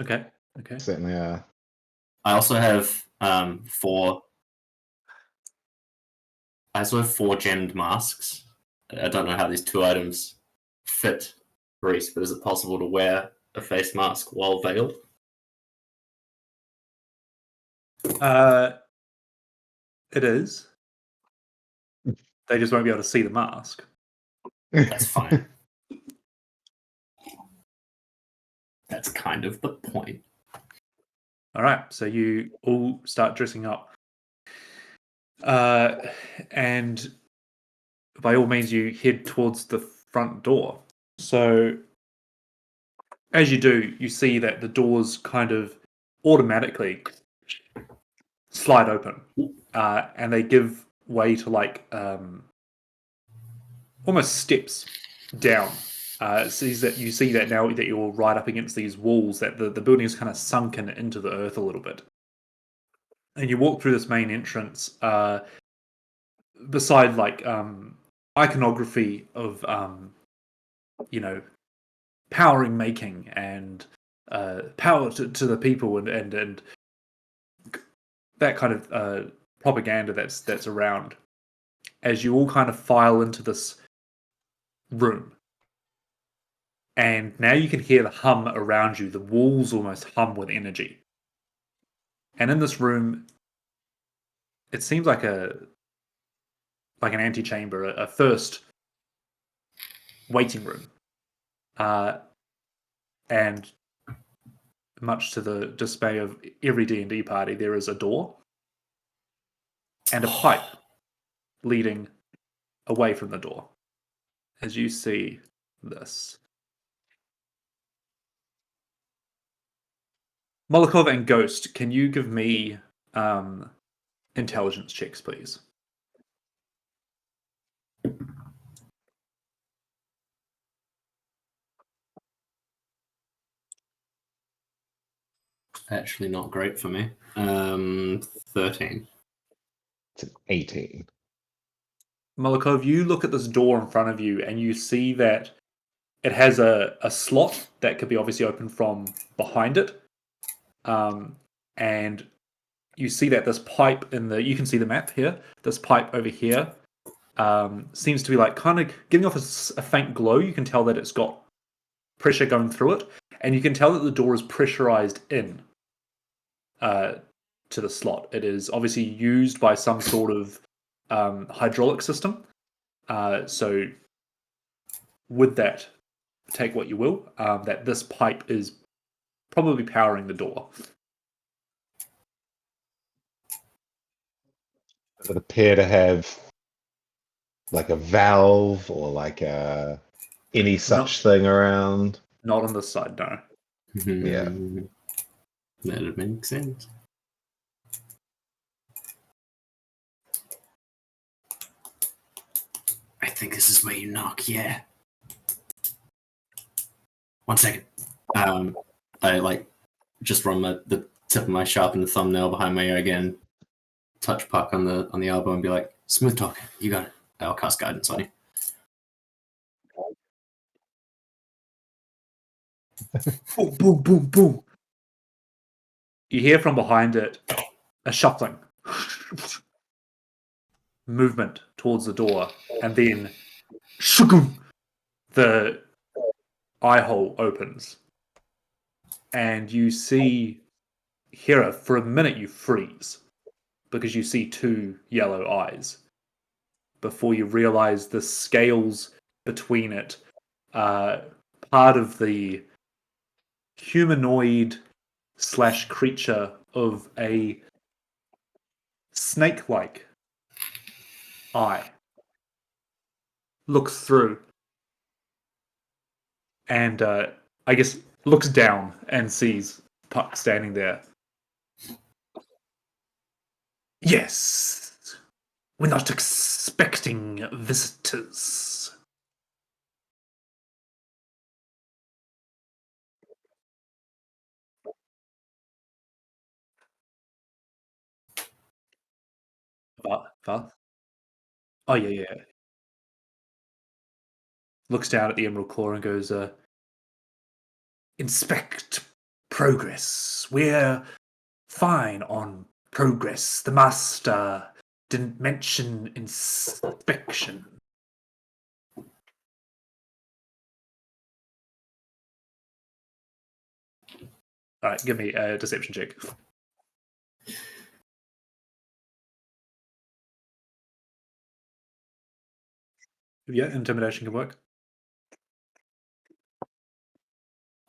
Okay. Certainly. I also have four gemmed masks. I don't know how these two items fit Reese, but is it possible to wear a face mask while veiled? It is. They just won't be able to see the mask. That's fine. That's kind of the point. All right, so you all start dressing up. And by all means, you head towards the front door. So as you do, you see that the doors kind of automatically slide open, and they give way to like almost steps down. You see that now that you're right up against these walls, that the building is kind of sunken into the earth a little bit. And you walk through this main entrance. Beside like iconography of powering making and power to the people and that kind of propaganda that's around, as you all kind of file into this room. And now you can hear the hum around you. The walls almost hum with energy. And in this room, it seems like an antechamber, a first waiting room. And much to the dismay of every D&D party, there is a door and a pipe leading away from the door. As you see this. Molokov and Ghost, can you give me intelligence checks, please? Actually, not great for me. 13. It's an 18. Molokov, you look at this door in front of you and you see that it has a slot that could be obviously opened from behind it. And you see that this pipe you can see the map here, this pipe over here seems to be like kind of giving off a faint glow. You can tell that it's got pressure going through it, and you can tell that the door is pressurized in to the slot. It is obviously used by some sort of hydraulic system. So with that, take what you will, that this pipe is probably powering the door. Does it appear to have like a valve or like any such thing around? Not on this side, no. Yeah. That makes sense. I think this is where you knock, yeah. 1 second. I like just run the tip of my sharpened thumbnail behind my ear again, touch Puck on the elbow and be like, smooth talk, you got it. I'll cast guidance on you. Boom, boom, boom, boom. You hear from behind it a shuffling movement towards the door, and then the eye hole opens, and you see Hera. For a minute, you freeze because you see two yellow eyes before you realize the scales between it are part of the humanoid / creature of a snake-like eye. Looks through and I guess looks down and sees Puck standing there. Yes, we're not expecting visitors. Vath? Oh, yeah. Looks down at the Emerald Claw and goes, inspect progress. We're fine on progress. The master didn't mention inspection. All right, give me a deception check. Yeah, intimidation can work.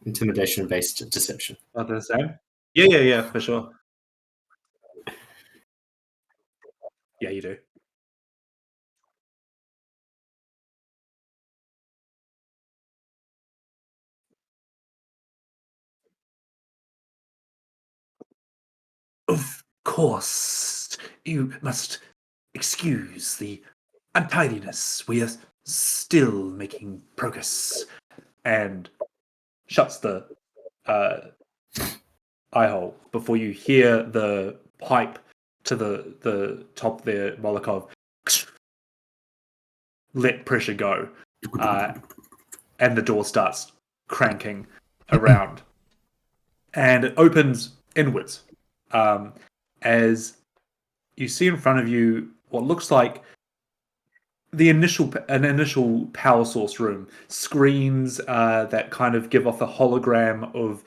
Intimidation-based deception. Oh, the same? Yeah, for sure. Yeah, you do. Of course, you must excuse the untidiness. We are still making progress. And shuts the eye hole before you hear the pipe to the top there, Molokov. Let pressure go. And the door starts cranking around. And it opens inwards. As you see in front of you what looks like an initial power source room, screens that kind of give off a hologram of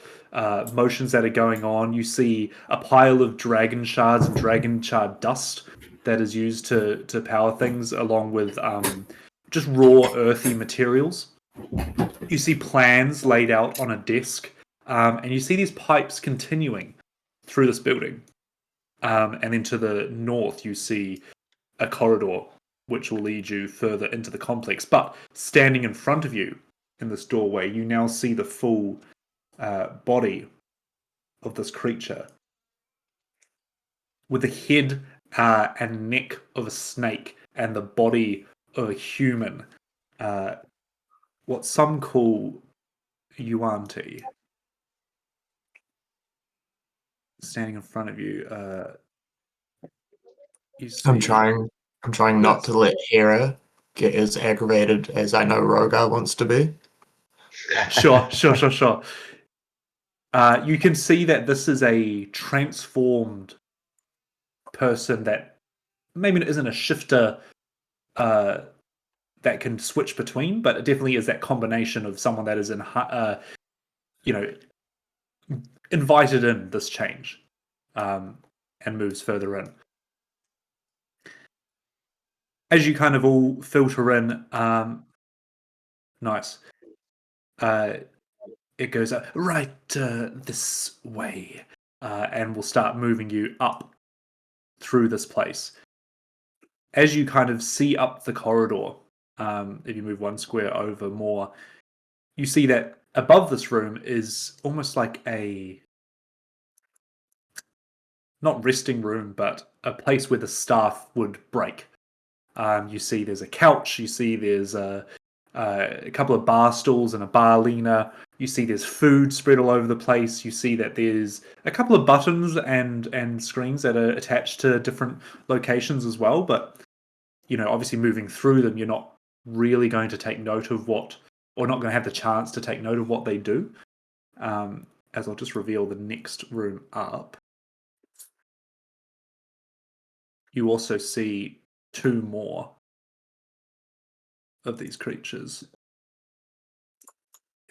motions that are going on. You see a pile of dragon shards and dragon shard dust that is used to power things, along with just raw earthy materials. You see plans laid out on a desk, and you see these pipes continuing through this building. And then to the north, you see a corridor which will lead you further into the complex. But standing in front of you in this doorway, you now see the full body of this creature with the head and neck of a snake and the body of a human. What some call Yuan-Ti. Standing in front of you, you see... I'm trying not to let Hera get as aggravated as I know Rogar wants to be. Sure. You can see that this is a transformed person that maybe isn't a shifter that can switch between, but it definitely is that combination of someone that is invited in this change and moves further in. As you kind of all filter in, nice. It goes right this way, and will start moving you up through this place. As you kind of see up the corridor, if you move one square over more, you see that above this room is almost like a, not resting room, but a place where the staff would break. You see there's a couch, you see there's a couple of bar stools and a bar leaner. You see there's food spread all over the place. You see that there's a couple of buttons and screens that are attached to different locations as well. But, obviously moving through them, you're not really going to take note of what, or not going to have the chance to take note of what they do. As I'll just reveal the next room up. You also see two more of these creatures.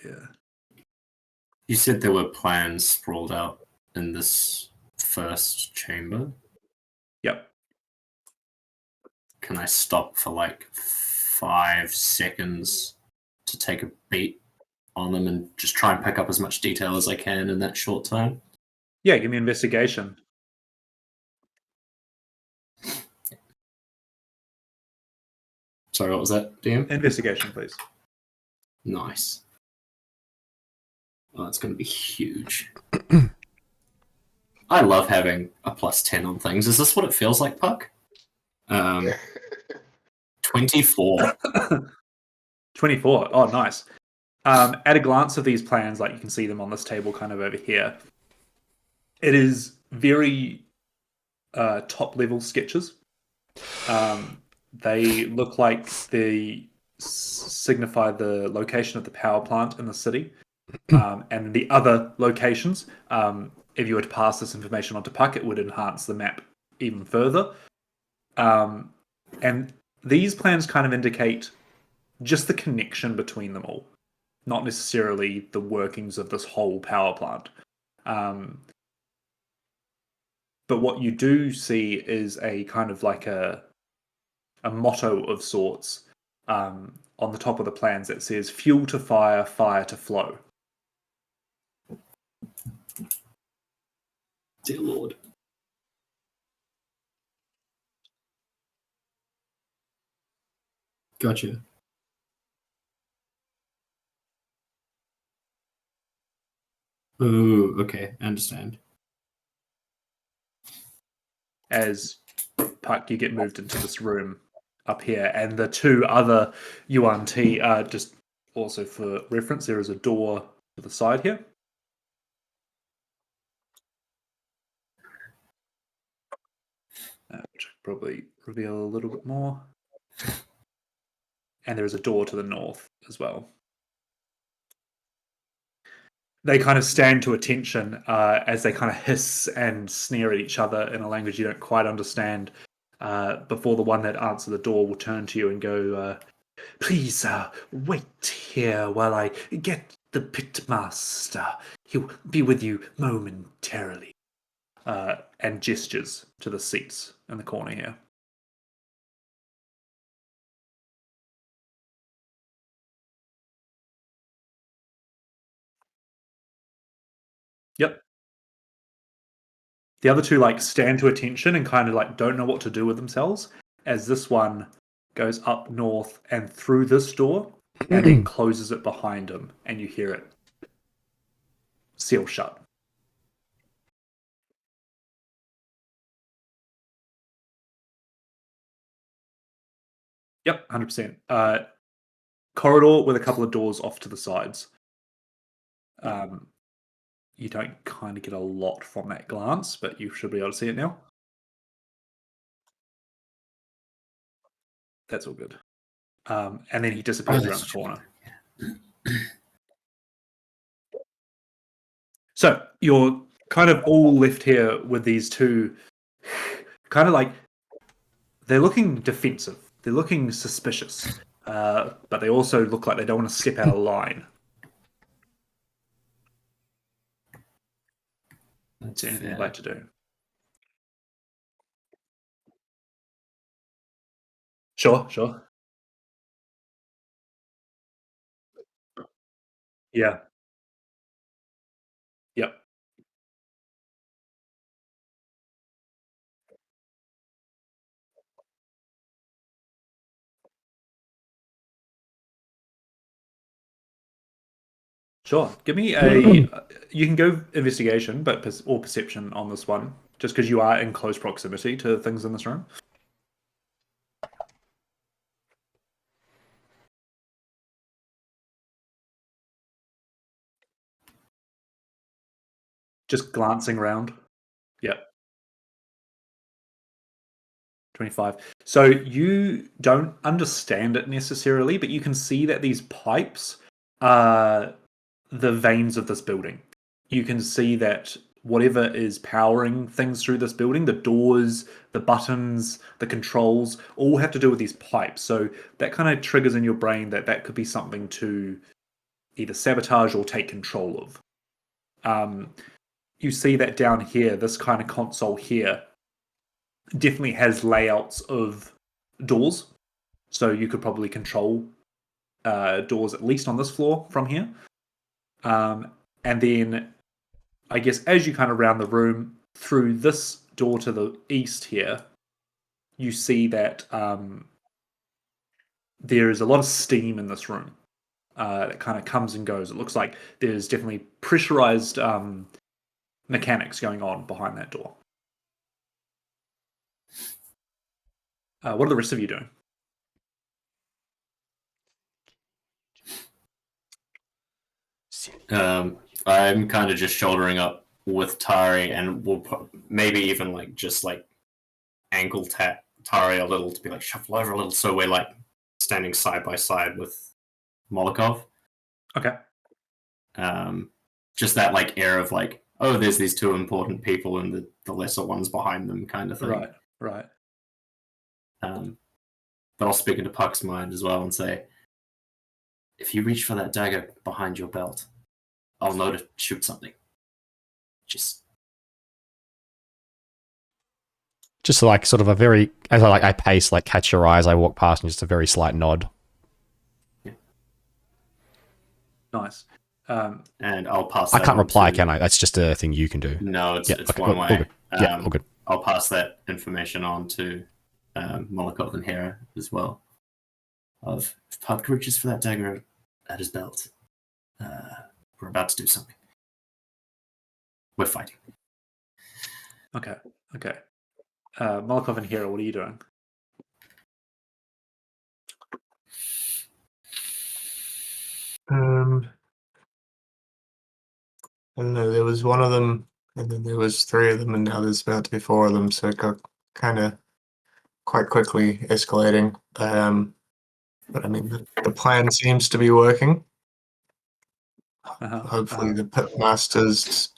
Yeah. You said there were plans sprawled out in this first chamber? Yep. Can I stop for like 5 seconds to take a beat on them and just try and pick up as much detail as I can in that short time? Yeah, give me investigation. Sorry, what was that, DM? Investigation, please. Nice. Oh, that's going to be huge. I love having a +10 on things. Is this what it feels like, Puck? 24. 24. Oh, nice. At a glance of these plans, like you can see them on this table kind of over here, it is very top-level sketches. They look like they signify the location of the power plant in the city. And the other locations, if you were to pass this information on to Puck, it would enhance the map even further. And these plans kind of indicate just the connection between them all, not necessarily the workings of this whole power plant. But what you do see is a kind of like a motto of sorts on the top of the plans that says "Fuel to fire, fire to flow." Dear Lord. Gotcha. Oh, okay. I understand. As Puck, you get moved into this room up here, and the two other UNT are just also for reference. There is a door to the side here. Which I'll probably reveal a little bit more. And there is a door to the north as well. They kind of stand to attention as they kind of hiss and sneer at each other in a language you don't quite understand. Before the one that answered the door will turn to you and go, "Please, wait here while I get the pitmaster. He'll be with you momentarily." And gestures to the seats in the corner here. Yep. The other two stand to attention and kind of don't know what to do with themselves as this one goes up north and through this door and then closes it behind him, and you hear it seal shut. Yep, 100%. Corridor with a couple of doors off to the sides. You don't kind of get a lot from that glance, but you should be able to see it now. That's all good. And then he disappears around the corner. So you're kind of all left here with these two, kind of they're looking defensive. They're looking suspicious, but they also look like they don't want to step out of line. Is there anything you'd like to do? Sure. Yeah. Yep. Sure. Give me a. You can go investigation, or perception on this one, just because you are in close proximity to things in this room. Just glancing around. Yep. 25. So you don't understand it necessarily, but you can see that these pipes are the veins of this building. You can see that whatever is powering things through this building, the doors, the buttons, the controls, all have to do with these pipes. So that kind of triggers in your brain that could be something to either sabotage or take control of. You see that down here, this kind of console here definitely has layouts of doors. So you could probably control doors at least on this floor from here. And then I guess as you kind of round the room through this door to the east here, you see that there is a lot of steam in this room that kind of comes and goes. It looks like there's definitely pressurized mechanics going on behind that door. What are the rest of you doing? I'm kind of just shouldering up with Tari, and we'll maybe even ankle tap Tari a little to be shuffle over a little, so we're standing side by side with Molokov. Okay. Just that air of oh, there's these two important people and the lesser ones behind them kind of thing. Right. But I'll speak into Puck's mind as well and say, if you reach for that dagger behind your belt, I'll know to shoot something. Just sort of a very, as I pace, catch your eye as I walk past, and just a very slight nod. Yeah. Nice. And I'll pass. I can't reply, can I? That's just a thing you can do. No, it's okay, one way. All good. I'll pass that information on to Molokov and Hera as well. If Puck reaches for that dagger at his belt, we're about to do something. We're fighting. Okay. Molokov and Hera, what are you doing? I don't know, there was one of them, and then there was three of them, and now there's about to be four of them, so it got kind of quite quickly escalating. But I mean, the plan seems to be working. Hopefully the pitmaster's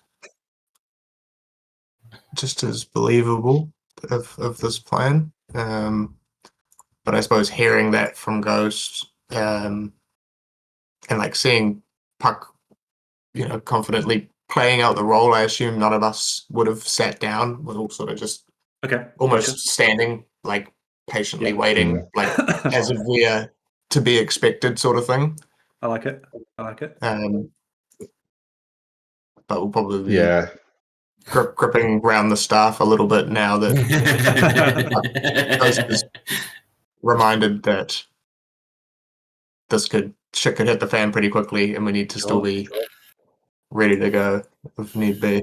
just as believable of this plan. But I suppose hearing that from Ghost, and like seeing Puck, confidently playing out the role, I assume none of us would have sat down. We're all sort of just almost standing, like patiently waiting, like as if we're to be expected, sort of thing. I like it. But we'll probably be gripping around the staff a little bit now that Ghost is reminded that shit could hit the fan pretty quickly, and we need to still be ready to go if need be.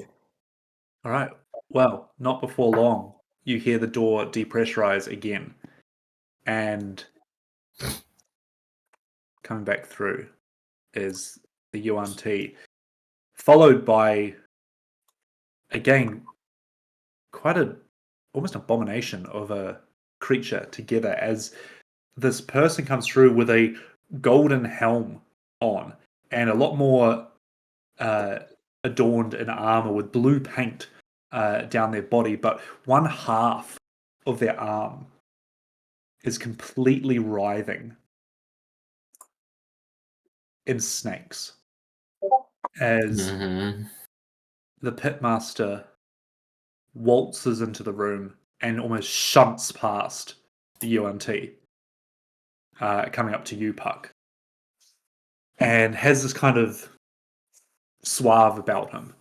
All right. Well, not before long, you hear the door depressurize again, and coming back through is the Yuan Ti, followed by, again, quite almost abomination of a creature together, as this person comes through with a golden helm on and a lot more adorned in armor with blue paint down their body, but one half of their arm is completely writhing in snakes as the pitmaster waltzes into the room and almost shunts past the Yuan Ti, coming up to you, Puck, and has this kind of suave about him,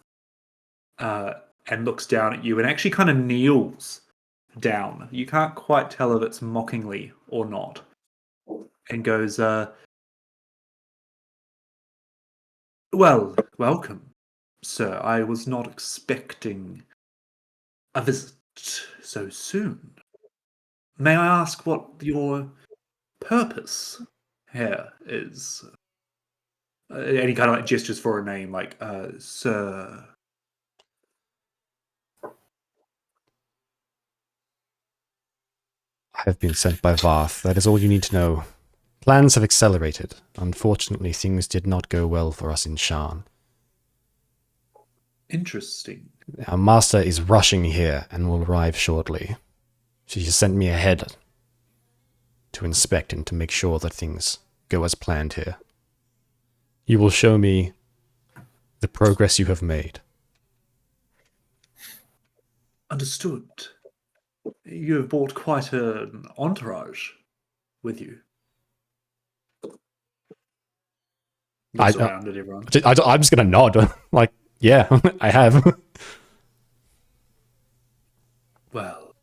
and looks down at you and actually kind of kneels down. You can't quite tell if it's mockingly or not, and goes, well, welcome, sir. I was not expecting a visit so soon. May I ask what your purpose here is? Any kind of gestures for a name, like, sir. I have been sent by Varth. That is all you need to know. Plans have accelerated. Unfortunately, things did not go well for us in Shan. Interesting. Our master is rushing here and will arrive shortly. She has sent me ahead to inspect and to make sure that things go as planned here. You will show me the progress you have made. Understood. You have brought quite an entourage with you. Looks around at everyone. I'm just going to nod. Like, yeah, I have. Well,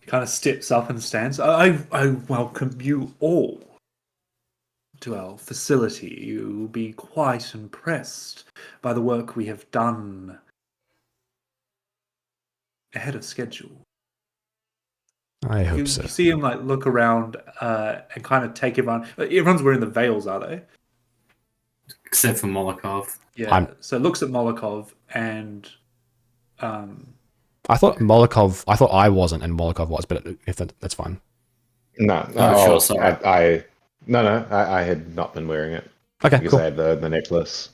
he kind of steps up and stands. I welcome you all to our facility. You will be quite impressed by the work we have done ahead of schedule. I hope so. You see him like look around and kind of take everyone. Everyone's wearing the veils, are they? Except for Molokov. Yeah. So looks at Molokov and. I thought I wasn't, and Molokov was, but if that's fine. No, sure, sorry. I had not been wearing it. Okay, because cool. I had the necklace.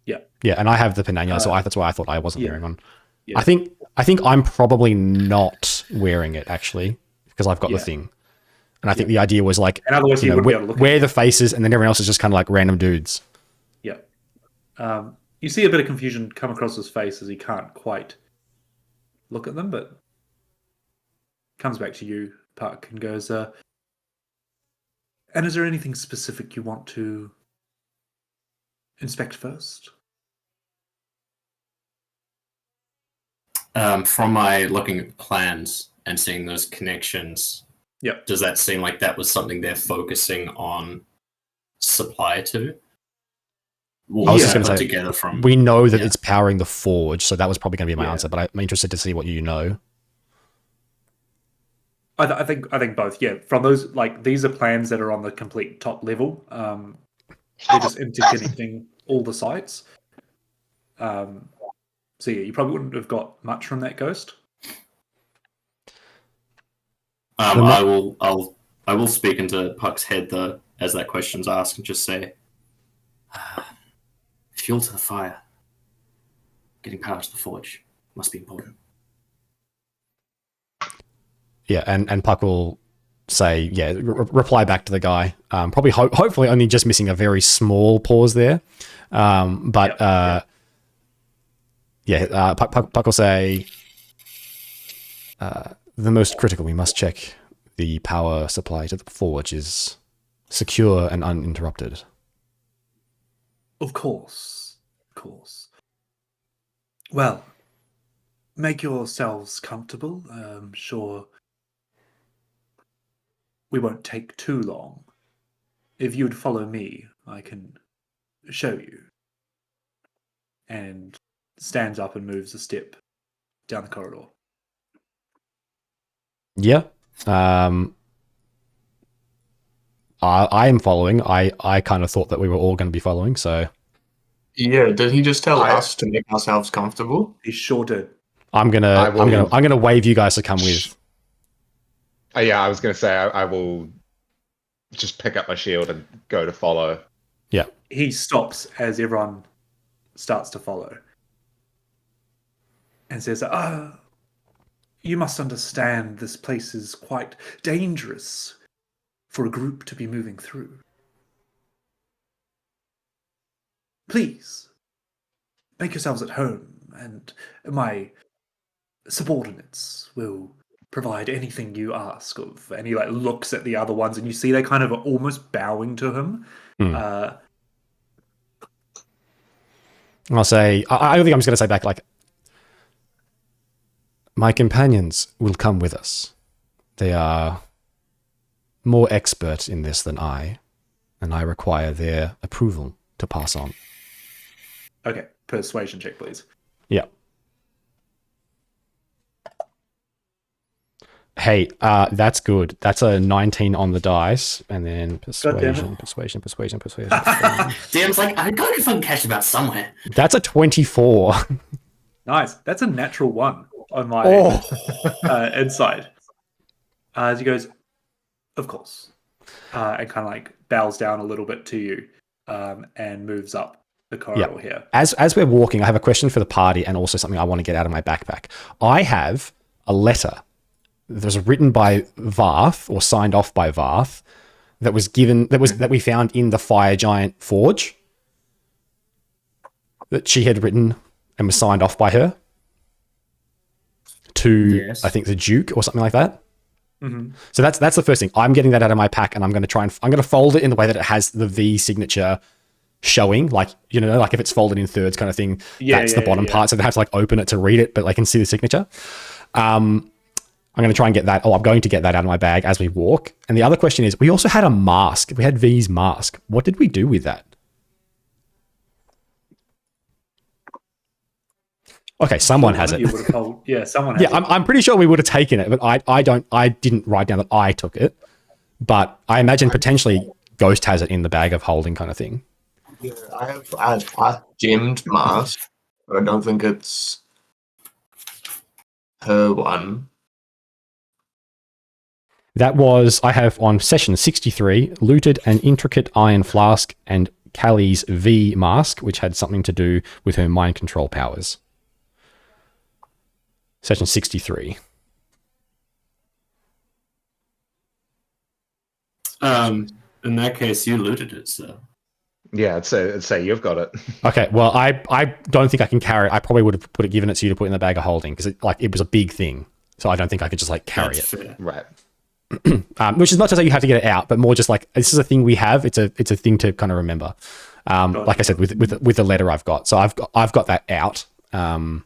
Yeah, and I have the Pinanya, so that's why I thought I wasn't wearing one. Yeah. I think I'm probably not wearing it actually because I've got the thing, and I think the idea was like, and otherwise you wouldn't be able to look wear the faces, and then everyone else is just kind of like random dudes. Yeah. You see a bit of confusion come across his face as he can't quite look at them, but comes back to you, Puck, and goes, and is there anything specific you want to inspect first? From my looking at plans and seeing those connections, Yep. Does that seem like that was something they're focusing on supply to? I was just going to say, together from, we know that it's powering the forge, so that was probably going to be my Yeah. answer, but I'm interested to see what you know. I think both. Yeah, from those, like, these are plans that are on the complete top level. They're just interconnecting all the sites. So yeah, you probably wouldn't have got much from that ghost. I will speak into Puck's head though as that question's asked and just say, fuel to the fire. Getting power to the forge must be important. Yeah, and Puck will say, yeah, reply back to the guy. Probably, hopefully, only just missing a very small pause there. Puck will say, the most critical, we must check the power supply to the forge is secure and uninterrupted. Of course. Well, make yourselves comfortable. I'm sure we won't take too long. If you'd follow me, I can show you. And stands up and moves a step down the corridor. Yeah. I am following. I kind of thought that we were all going to be following, so... Yeah, did he just tell us to make ourselves comfortable? He sure did. I'm gonna wave you guys to come with. Yeah, I was gonna say I will just pick up my shield and go to follow. Yeah. He stops as everyone starts to follow. And says, you must understand this place is quite dangerous for a group to be moving through. Please, make yourselves at home, and my subordinates will provide anything you ask of. And he looks at the other ones, and you see they kind of are almost bowing to him. I'll say, I don't think I'm just going to say back, my companions will come with us. They are more expert in this than I, and I require their approval to pass on. Okay, persuasion check, please. Yeah. Hey, that's good. That's a 19 on the dice, and then persuasion. DM's like, I gotta fucking catch them out somewhere. That's a 24. Nice. That's a natural 1 on my inside. As he goes, of course, and kind of bows down a little bit to you, and moves up the corridor here. As we're walking, I have a question for the party, and also something I want to get out of my backpack. I have a letter that was written by Varth, or signed off by Varth, that we found in the Fire Giant Forge, that she had written and was signed off by her to, I think, the Duke or something like that. Mm-hmm. So that's the first thing. I'm getting that out of my pack, and I'm going to fold it in the way that it has the V signature showing, like if it's folded in thirds kind of thing. That's the bottom part, so they have to open it to read it, but they can see the signature. I'm going to try and get that. I'm going to get that out of my bag as we walk. And the other question is, we also had a mask. We had V's mask. What did we do with that? Okay, someone has it. Someone has it. I'm pretty sure we would have taken it, but I didn't write down that I took it. But I imagine potentially Ghost has it in the bag of holding kind of thing. Yeah, I have a gemmed mask, but I don't think it's her one. That was, I have on session 63, looted an intricate iron flask and Callie's V mask, which had something to do with her mind control powers. Session 63. In that case, you looted it, so. Yeah, I'd say you've got it. Okay, well, I don't think I can carry it. I probably would have given it to you to put in the bag of holding, because it was a big thing. So I don't think I could just carry That's it. fair. Right. Which is not to say you have to get it out, but more just this is a thing we have. It's a thing to kind of remember. Like I said, with the letter I've got, so I've got that out. Yeah.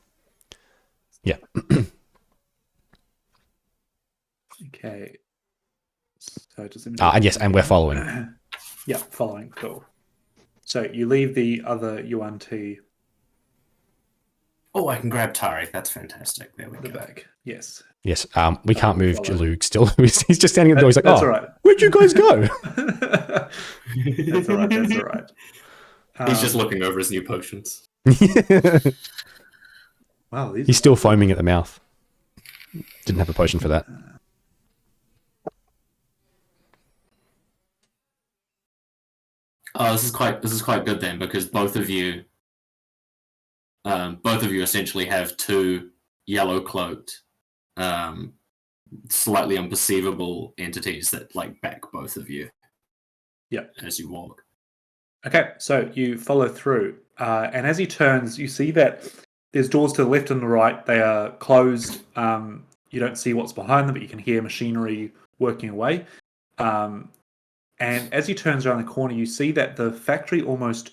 Okay. So just and yes, and we're following. Yeah, following. Cool. So you leave the other Yuan Ti. Oh, I can grab Tari. That's fantastic. There we go. Back. Yes. Yes. We can't move Jalug still. He's just standing at the door. He's like, that's all right. Where'd you guys go? That's all right. That's all right. He's just looking over his new potions. Wow, he's still foaming at the mouth. Didn't have a potion for that. Oh, this is quite good then, because both of you essentially have two yellow cloaked, slightly unperceivable entities that like back both of you. Yeah, as you walk. Okay, so you follow through, and as he turns, you see that there's doors to the left and the right. They are closed. You don't see what's behind them, but you can hear machinery working away. And as he turns around the corner, you see that the factory almost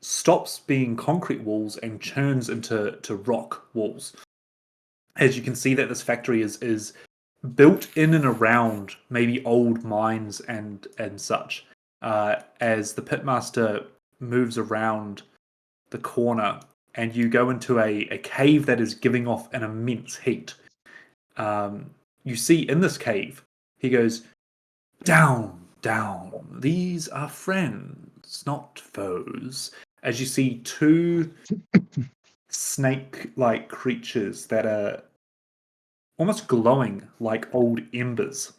stops being concrete walls and turns into rock walls. As you can see that this factory is built in and around maybe old mines and such. As the pitmaster moves around the corner and you go into a cave that is giving off an immense heat. You see in this cave, he goes, down. These are friends, not foes. As you see two snake-like creatures that are almost glowing like old embers,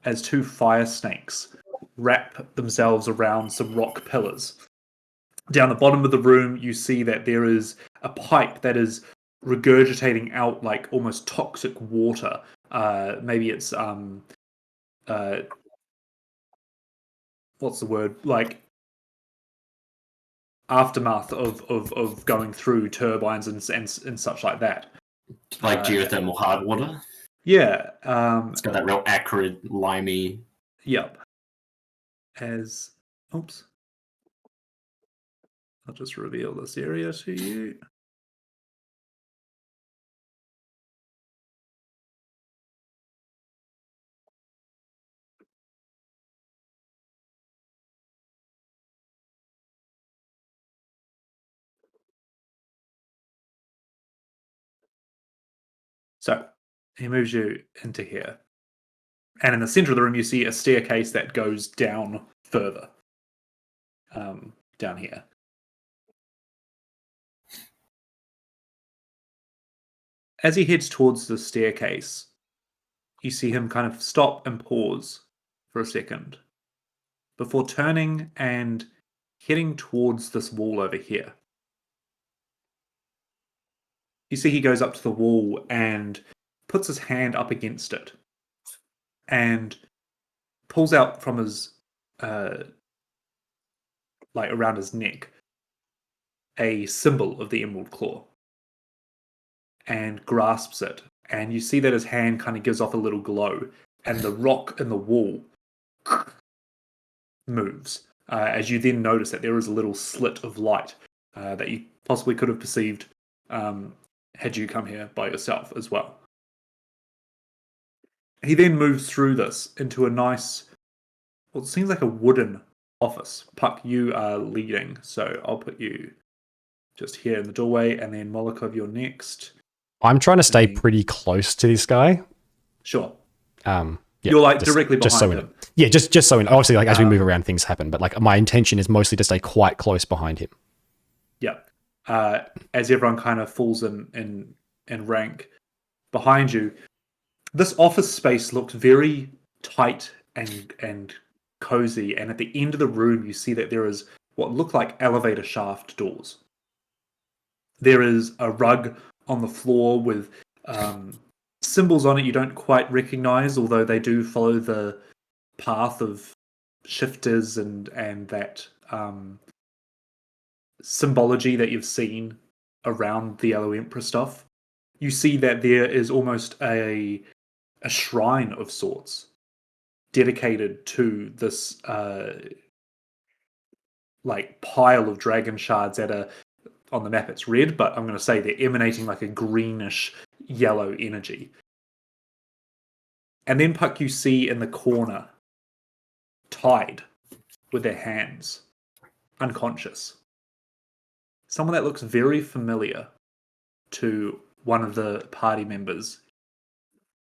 as two fire snakes wrap themselves around some rock pillars. Down the bottom of the room, you see that there is a pipe that is regurgitating out like almost toxic water. Maybe it's what's the word? Like aftermath of going through turbines and such like that. Like geothermal hard water? Yeah. It's got that real acrid, limey... Yep. Oops. I'll just reveal this area to you. So he moves you into here. And in the center of the room, you see a staircase that goes down further. Down here. As he heads towards the staircase, you see him kind of stop and pause for a second before turning and heading towards this wall over here. You see he goes up to the wall and puts his hand up against it and pulls out from his, like around his neck, a symbol of the Emerald Claw and grasps it. And you see that his hand kind of gives off a little glow and the rock in the wall moves. As you then notice that there is a little slit of light that you possibly could have perceived had you come here by yourself as well. He then moves through this into a nice, well, it seems like a wooden office. Puck, you are leading, so I'll put you just here in the doorway, and then Molokov, you're next. I'm trying to stay pretty close to this guy. Sure. Yeah, you're like directly behind him. Yeah, just so obviously, like as we move around, things happen. But like my intention is mostly to stay quite close behind him. Yeah. As everyone kind of falls in rank behind you, this office space looked very tight and cozy. And at the end of the room, you see that there is what look like elevator shaft doors. There is a rug on the floor with symbols on it you don't quite recognize, although they do follow the path of shifters and that symbology that you've seen around the Yellow Emperor stuff. You see that there is almost a shrine of sorts dedicated to this like pile of dragon shards on the map. It's red, but I'm going to say they're emanating like a greenish yellow energy. And then, Puck, you see in the corner, tied with their hands, unconscious, someone that looks very familiar to one of the party members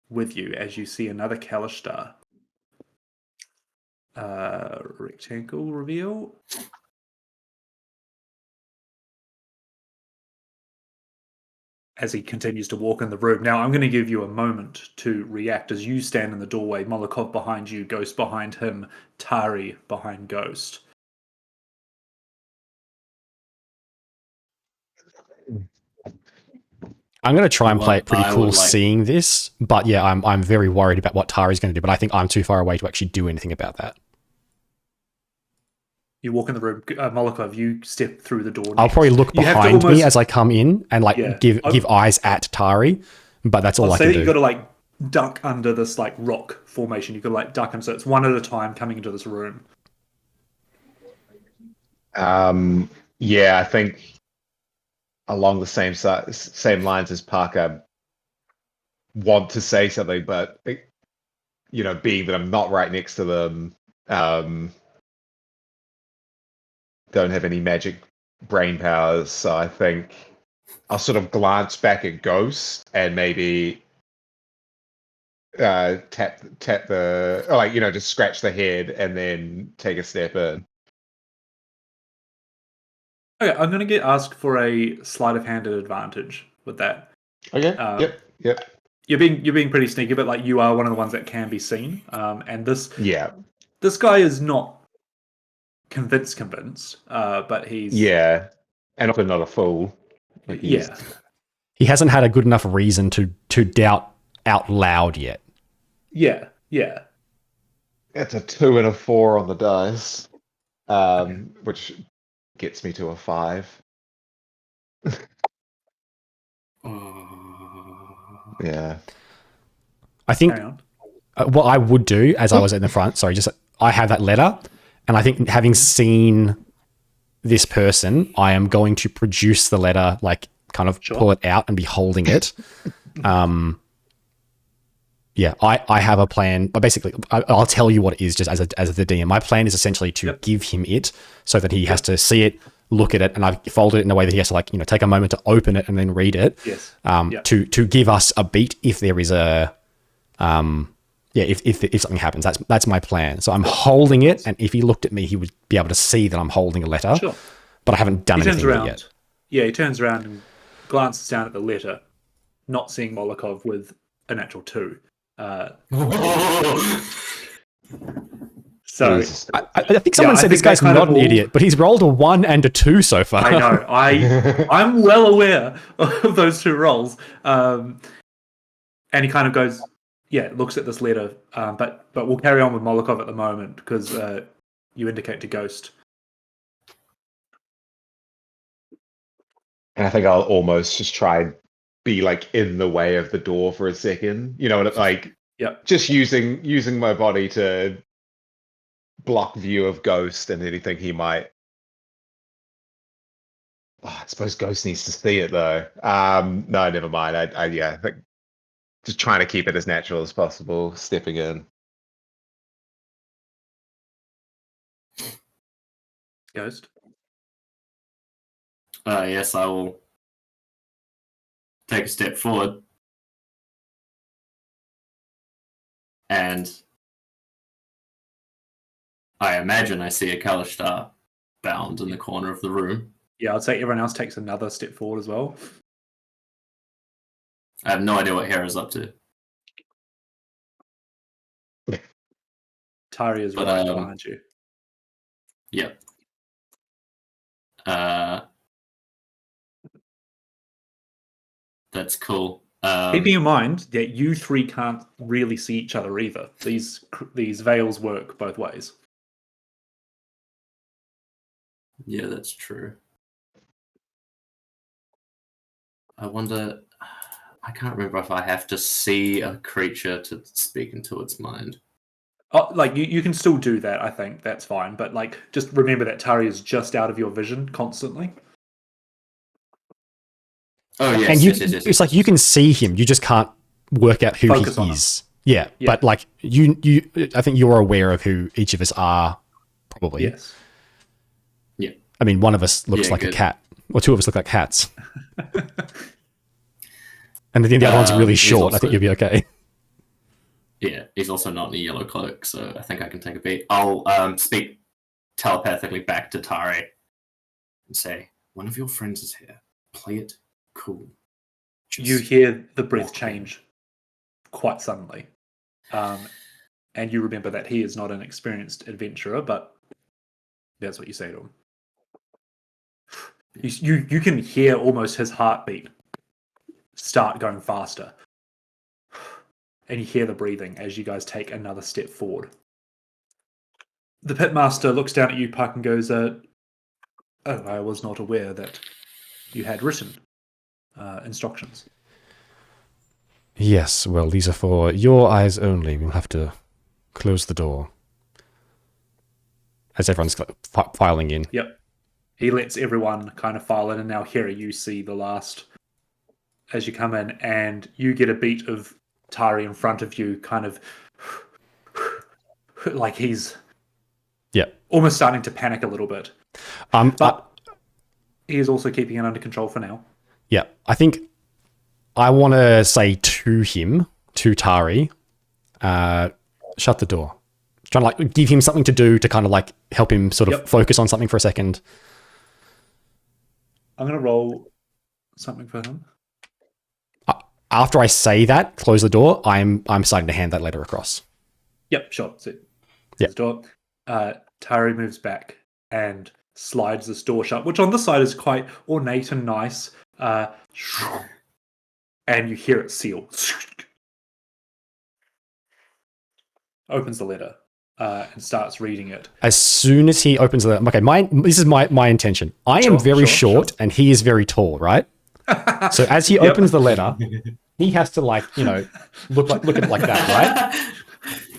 with you, as you see another Kalishtar rectangle reveal. As he continues to walk in the room. Now, I'm going to give you a moment to react as you stand in the doorway, Molokov behind you, Ghost behind him, Tari behind Ghost. I'm going to try and play it pretty cool seeing this, but yeah, I'm very worried about what Tari's going to do, but I think I'm too far away to actually do anything about that. You walk in the room, Molokov, you step through the door. I'll probably look behind me as I come in and give eyes at Tari, but that's all I can do. You've got to duck under this rock formation. You've got to duck, and so it's one at a time coming into this room. Yeah, I think along the same lines as Parker, want to say something, but being that I'm not right next to them, don't have any magic brain powers, so I think I'll sort of glance back at Ghost and maybe tap the just scratch the head and then take a step in. Okay, I'm going to get asked for a sleight of hand advantage with that. Okay. Yep. You're being pretty sneaky, but you are one of the ones that can be seen. And this guy is not convinced, but he's and often not a fool. He hasn't had a good enough reason to doubt out loud yet. Yeah. It's a 2 and a 4 on the dice, which gets me to a 5. Yeah. I think what I would do as I was in the front, I have that letter, and I think having seen this person, I am going to produce the letter, pull it out and be holding it. I have a plan, but basically I'll tell you what it is just as the DM. My plan is essentially to give him it so that he has to see it, look at it, and I've folded it in a way that he has to take a moment to open it and then read it. Yes. To give us a beat if there is a if something happens. That's my plan. So I'm holding it, and if he looked at me, he would be able to see that I'm holding a letter. Sure. But I haven't done anything with it yet. Yeah, he turns around and glances down at the letter, not seeing Molokov with a natural 2. So I think someone said this guy's not an idiot, but he's rolled a 1 and a 2 so far. I know. I'm well aware of those 2 rolls. And he kind of goes, looks at this letter, but we'll carry on with Molokov at the moment because you indicate to Ghost. And I think I'll almost just try and be in the way of the door for a second, just using my body to block view of Ghost and anything he might. I suppose Ghost needs to see it though. No, never mind. I think just trying to keep it as natural as possible, stepping in. Ghost? Yes, I will take a step forward. And I imagine I see a Kalishtar bound in the corner of the room. Yeah, I'd say everyone else takes another step forward as well. I have no idea what Hera's up to. Tari is right behind you. Yep. That's cool. Keeping in mind that you 3 can't really see each other either. These veils work both ways. Yeah, that's true. I wonder. I can't remember if I have to see a creature to speak into its mind. Like you can still do that. I think that's fine, but like just remember that Tari is just out of your vision constantly. Oh yes, and yes. It's like you can see him, you just can't work out who Focus he on is. Yeah, but like you, I think you're aware of who each of us are, probably. Yes. Yeah. I mean, one of us looks like good. a cat, or two of us look like cats. And then the other one's really short. I think you'll be okay. Yeah, he's also not in a yellow cloak, so I think I can take a beat. I'll speak telepathically back to Tari and say, "One of your friends is here. Play it cool." You hear the breath change quite suddenly. And you remember that he is not an experienced adventurer, but that's what you say to him. You can hear almost his heartbeat start going faster. And you hear the breathing as you guys take another step forward. The pitmaster looks down at you, Puck, and goes, "Oh, I was not aware that you had written instructions." Yes, well, these are for your eyes only. We'll have to close the door. As everyone's filing in. Yep. He lets everyone kind of file in, and now here you see the last as you come in, and you get a beat of Tari in front of you, kind of like he's almost starting to panic a little bit. But he is also keeping it under control for now. Yeah, I think I want to say to him, to Tari, shut the door. Trying to like give him something to do to kind of like help him sort of focus on something for a second. I'm going to roll something for him. After I say that, close the door, I'm starting to hand that letter across. Yep, sure. So, the door. Tari moves back and slides this door shut, which on this side is quite ornate and nice. And you hear it seal. Opens the letter and starts reading it. As soon as he opens the letter, okay, this is my intention. I am very short and he is very tall, right? So as he opens the letter, he has to like, look at it like that, right?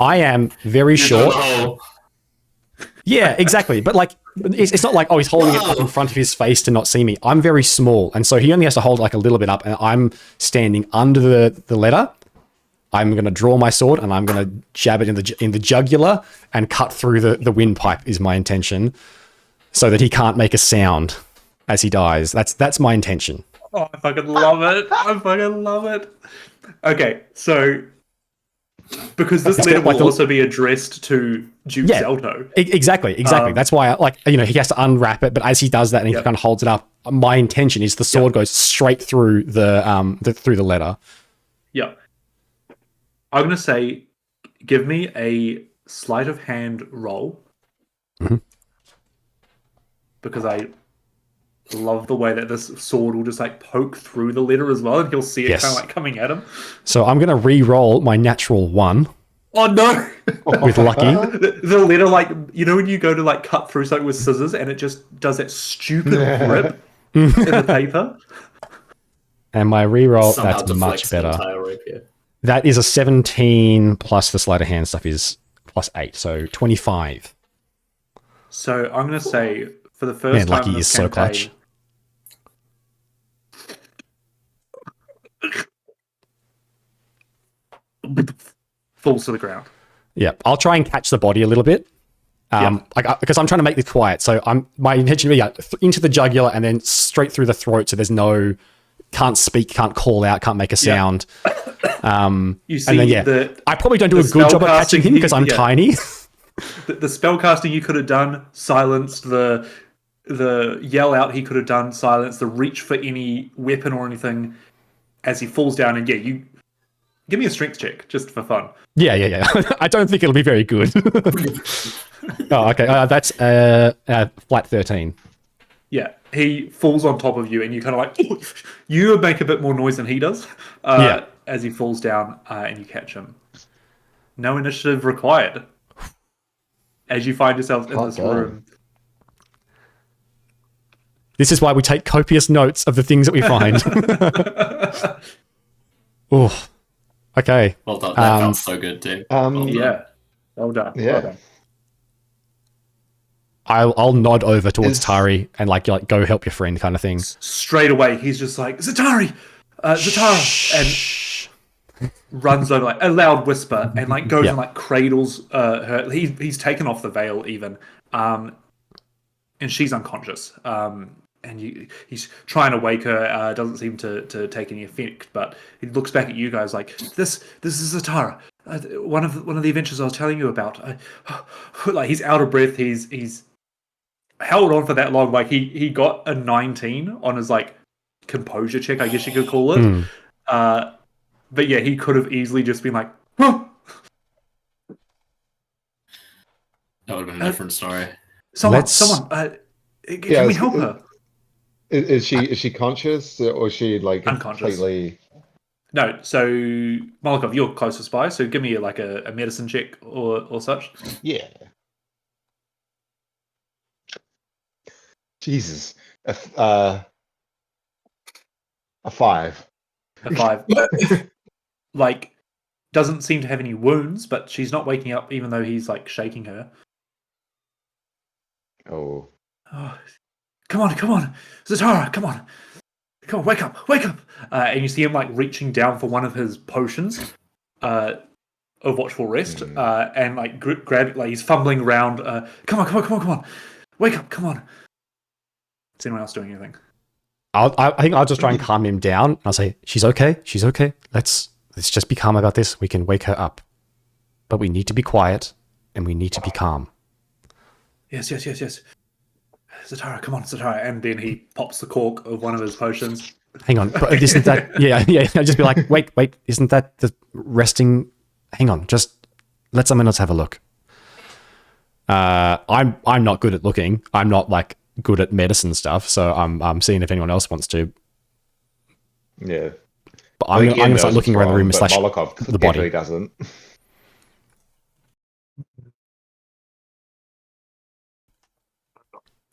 I am very short. Yeah, exactly. But like, it's not like, he's holding it up in front of his face to not see me. I'm very small. And so he only has to hold like a little bit up, and I'm standing under the letter. I'm going to draw my sword and I'm going to jab it in the jugular and cut through the windpipe is my intention, so that he can't make a sound as he dies. That's my intention. Oh, I fucking love it. I fucking love it. Okay, so because this letter will also be addressed to Duke Zelto. Exactly. That's why he has to unwrap it, but as he does that and he kind of holds it up, my intention is the sword goes straight through the letter. Yeah. I'm going to say, give me a sleight of hand roll. Mm-hmm. Because I love the way that this sword will just like poke through the letter as well, and he'll see it kind of like coming at him. So I'm going to re-roll my natural 1. Oh no! With lucky. The letter, like, when you go to like cut through something with scissors and it just does that stupid rip in the paper. And my re-roll, that's much better. That is a 17 plus the sleight of hand stuff is plus 8, so 25. So I'm going to say, for the first time Lucky in this is so clutch. Falls to the ground. Yeah, I'll try and catch the body a little bit. Because I'm trying to make this quiet. So my intention is into the jugular and then straight through the throat, so there's no, can't speak, can't call out, can't make a sound. You see, and then, I probably don't do a good job of catching him because I'm tiny. The spell casting you could have done, silenced the yell out he could have done, silenced the reach for any weapon or anything as he falls down. And you give me a strength check just for fun. Yeah. I don't think it'll be very good. Oh, okay. That's flat 13. Yeah, he falls on top of you, and you kind of like you make a bit more noise than he does. As he falls down, and you catch him. No initiative required. As you find yourself in this room. This is why we take copious notes of the things that we find. Oh, okay. Well done. That felt so good too. Yeah. Well done. Yeah. Well done. I'll nod over towards Tari and like go help your friend kind of thing. Straight away, he's just like, Zatara, and runs over like a loud whisper and like goes and like cradles her. He's taken off the veil even, and she's unconscious. And he's trying to wake her. Doesn't seem to take any effect, but he looks back at you guys like, this is Zatara. One of the adventures I was telling you about. Like he's out of breath. He's held on for that long. Like he got a 19 on his like composure check, I guess you could call it. But yeah, he could have easily just been like, huh! That would have been a different story. Someone, can we help her? Is she conscious or is she like unconscious? Completely? No. So Molokov, you're closest by, so give me a medicine check or such. Yeah. Jesus. A 5. A 5. Like, doesn't seem to have any wounds, but she's not waking up even though he's like shaking her. Oh. Come on, Zatara, come on, wake up! And you see him like reaching down for one of his potions of watchful rest, and like grab, like he's fumbling around. Come on, wake up, come on. Is anyone else doing anything? I think I'll just try and calm him down. I'll say, she's okay. Let's just be calm about this. We can wake her up, but we need to be quiet and we need to be calm. Yes. Zatara, come on, Zatara. And then he pops the cork of one of his potions. Hang on, but isn't that... Yeah. I'd just be like, wait, isn't that the resting... Hang on, just let someone else have a look. I'm not good at looking. I'm not like good at medicine stuff, so I'm seeing if anyone else wants to. Yeah. But I'm gonna start looking around the room / the body. He doesn't.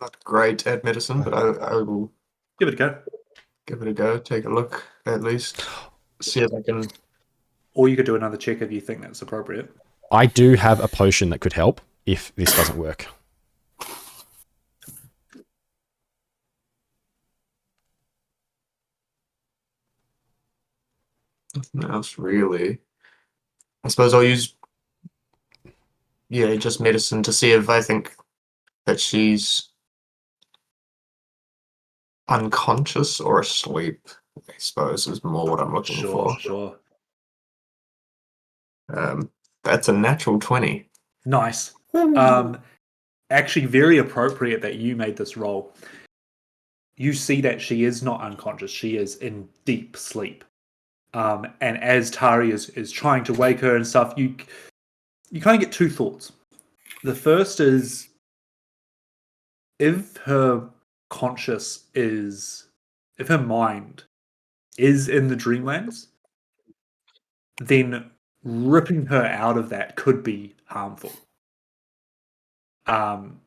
Not great at medicine, but I will give it a go. Take a look at least. See if I can. Or you could do another check if you think that's appropriate. I do have a potion that could help if this doesn't work. Nothing else really. I suppose I'll use just medicine to see if I think that she's unconscious or asleep. I suppose is more what I'm looking for. Sure. That's a natural 20. Nice. Actually, very appropriate that you made this roll. You see that she is not unconscious; she is in deep sleep. And as Tari is trying to wake her and stuff, you kind of get two thoughts. The first is, if her mind is in the Dreamlands, then ripping her out of that could be harmful. And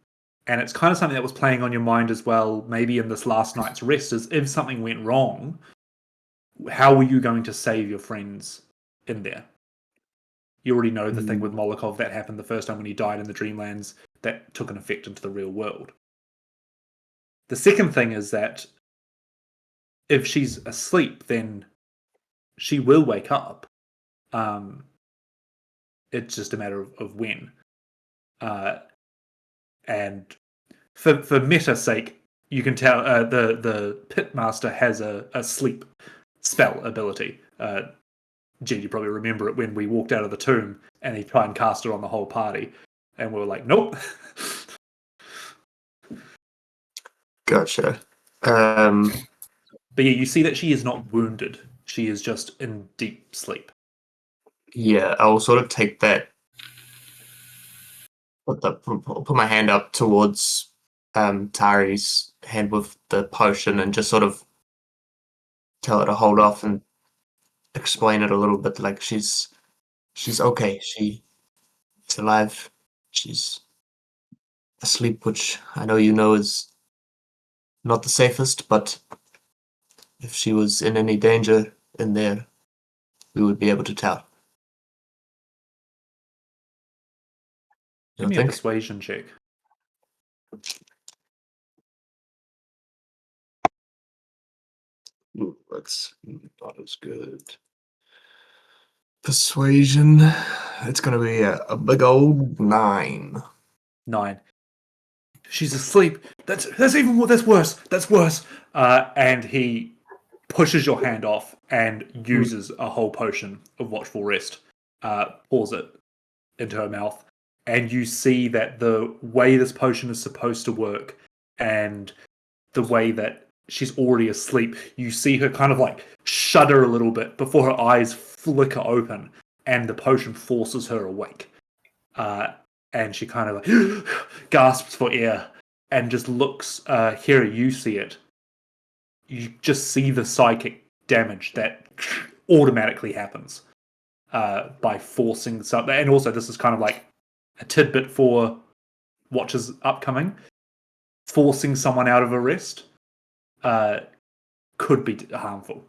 it's kind of something that was playing on your mind as well, maybe in this last night's rest, is if something went wrong, how were you going to save your friends in there? You already know the thing with Molokov that happened the first time when he died in the Dreamlands that took an effect into the real world. The second thing is that if she's asleep, then she will wake up. It's just a matter of when. And for meta's sake, you can tell the Pitmaster has a sleep spell ability. Jed, you probably remember it when we walked out of the tomb and he tried and cast it on the whole party. And we were like, nope. Gotcha. But yeah, you see that she is not wounded. She is just in deep sleep. Yeah, I'll sort of take that. Put my hand up towards Tari's hand with the potion and just sort of tell her to hold off and explain it a little bit. Like she's okay. She's alive. She's asleep, which I know you know is not the safest, but if she was in any danger in there, we would be able to tell. Give me a persuasion check. Ooh, that's not as good. Persuasion. It's going to be a big old 9. 9. She's asleep. That's even more. That's worse. That's worse. And he pushes your hand off and uses a whole potion of Watchful Rest. Pours it into her mouth, and you see that the way this potion is supposed to work, and the way that she's already asleep, you see her kind of like shudder a little bit before her eyes flicker open, and the potion forces her awake. And she kind of like gasps for air and just looks. Here, you see it. You just see the psychic damage that automatically happens by forcing something. And also, this is kind of like a tidbit for Watch's upcoming. Forcing someone out of a rest could be harmful.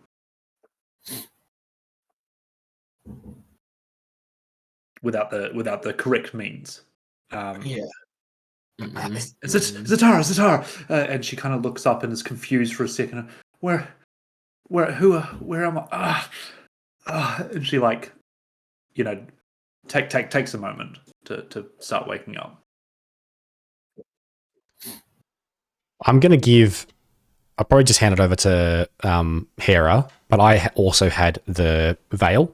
Without the correct means. Yeah. Zatara, and she kind of looks up and is confused for a second. Where am I? And she takes a moment to start waking up. I'm gonna I'll probably just hand it over to Hera, but I also had the veil.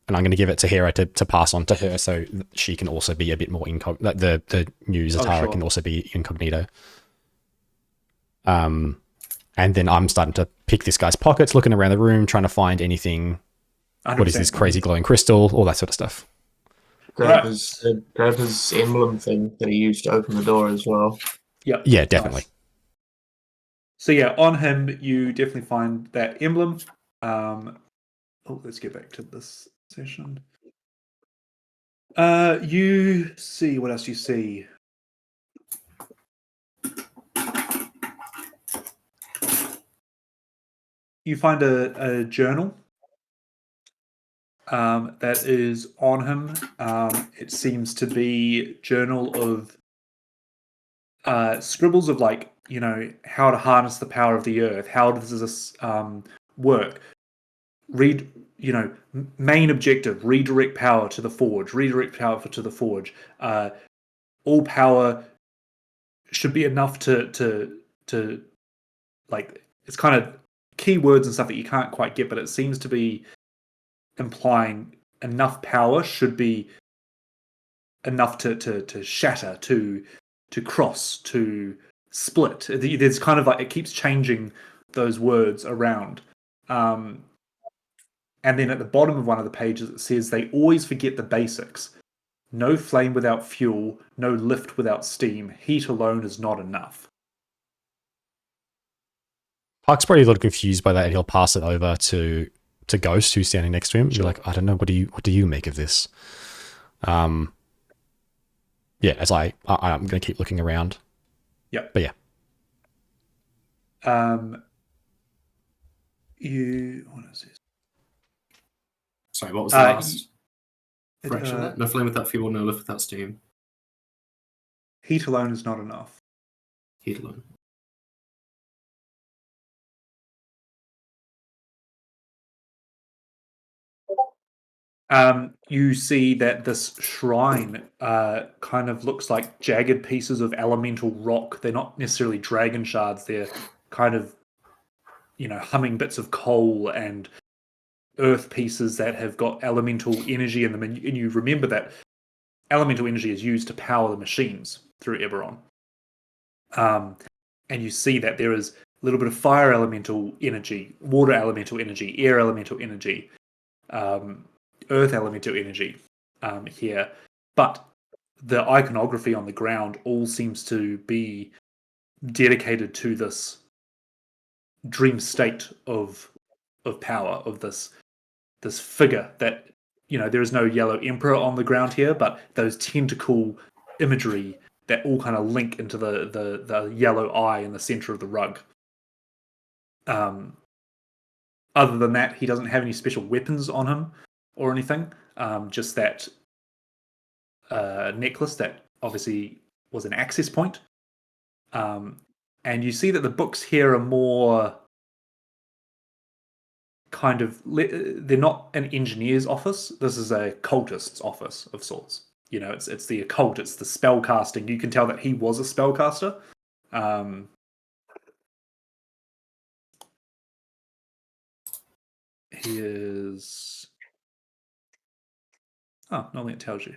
And I'm going to give it to Hera to pass on to her, so she can also be a bit more incognito. The new Zatara can also be incognito. And then I'm starting to pick this guy's pockets, looking around the room, trying to find anything. 100%. What is this crazy glowing crystal? All that sort of stuff. Grab his emblem thing that he used to open the door as well. Yep. Yeah, definitely. Nice. So yeah, on him you definitely find that emblem. Let's get back to this session. You see, what else do you see? You find a journal that is on him. It seems to be journal of scribbles of how to harness the power of the earth. How does this work? Read, main objective: redirect power to the forge. Redirect power to the forge. All power should be enough to it's kind of keywords and stuff that you can't quite get, but it seems to be implying enough power should be enough to shatter, to cross, to split. There's kind of it keeps changing those words around. And then at the bottom of one of the pages, it says they always forget the basics. No flame without fuel, no lift without steam. Heat alone is not enough. Puck's probably a little confused by that, and he'll pass it over to Ghost, who's standing next to him. You're like, I don't know, what do you make of this? Yeah, as I'm going to keep looking around. Yeah. But yeah. What is this? Sorry, what was the last fraction of that? No flame without fuel, no lift without steam. Heat alone is not enough. Heat alone. You see that this shrine kind of looks like jagged pieces of elemental rock. They're not necessarily dragon shards. They're kind of, humming bits of coal and earth pieces that have got elemental energy in them. And you remember that elemental energy is used to power the machines through Eberron. And you see that there is a little bit of fire elemental energy, water elemental energy, air elemental energy, earth elemental energy here. But the iconography on the ground all seems to be dedicated to this dream state of power, of this figure that, there is no yellow emperor on the ground here, but those tentacle imagery that all kind of link into the yellow eye in the center of the rug. Other than that, he doesn't have any special weapons on him or anything. Just that necklace that obviously was an access point. And you see that the books here are more kind of, they're not an engineer's office. This is a cultist's office of sorts. You know, it's the occult, it's the spell casting. You can tell that he was a spellcaster. He is... Oh, normally it tells you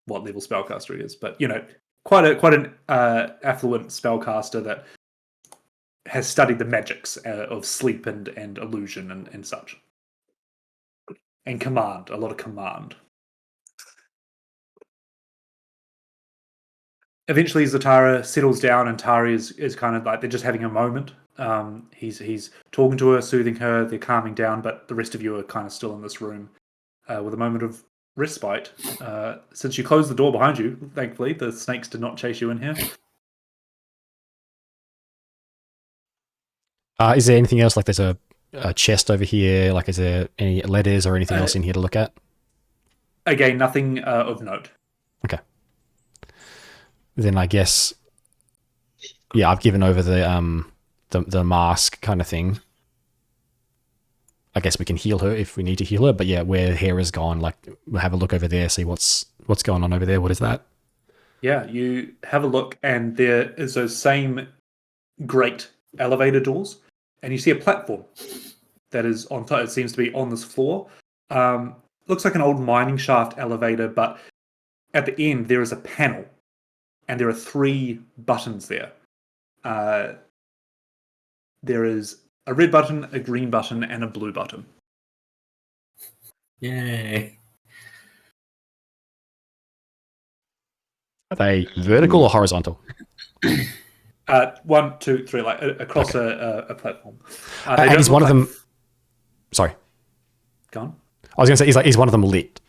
what level spellcaster he is, but you know, quite an affluent spellcaster that has studied the magics of sleep and illusion and such, and command, a lot of command. Eventually, Zatara settles down, and Tari is kind of like they're just having a moment. He's talking to her, soothing her. They're calming down, but the rest of you are kind of still in this room with a moment of respite. Since you closed the door behind you, thankfully, the snakes did not chase you in here. Is there anything else? Like there's a chest over here. Like is there any letters or anything else in here to look at? Again, nothing of note. Okay. Then I guess, yeah, I've given over the mask kind of thing. I guess we can heal her if we need to heal her. But yeah, where hair is gone, like we'll have a look over there, see what's going on over there. What is that? Yeah, you have a look, and there is those same great elevator doors, and you see a platform that is on top. It seems to be on this floor. Looks like an old mining shaft elevator, but at the end there is a panel, and there are 3 buttons there. There is a red button, a green button, and a blue button. Yay. Are they vertical or horizontal? 1, 2, 3, like across a platform. And is one of them... Sorry. Go on. I was going to say, is one of them lit?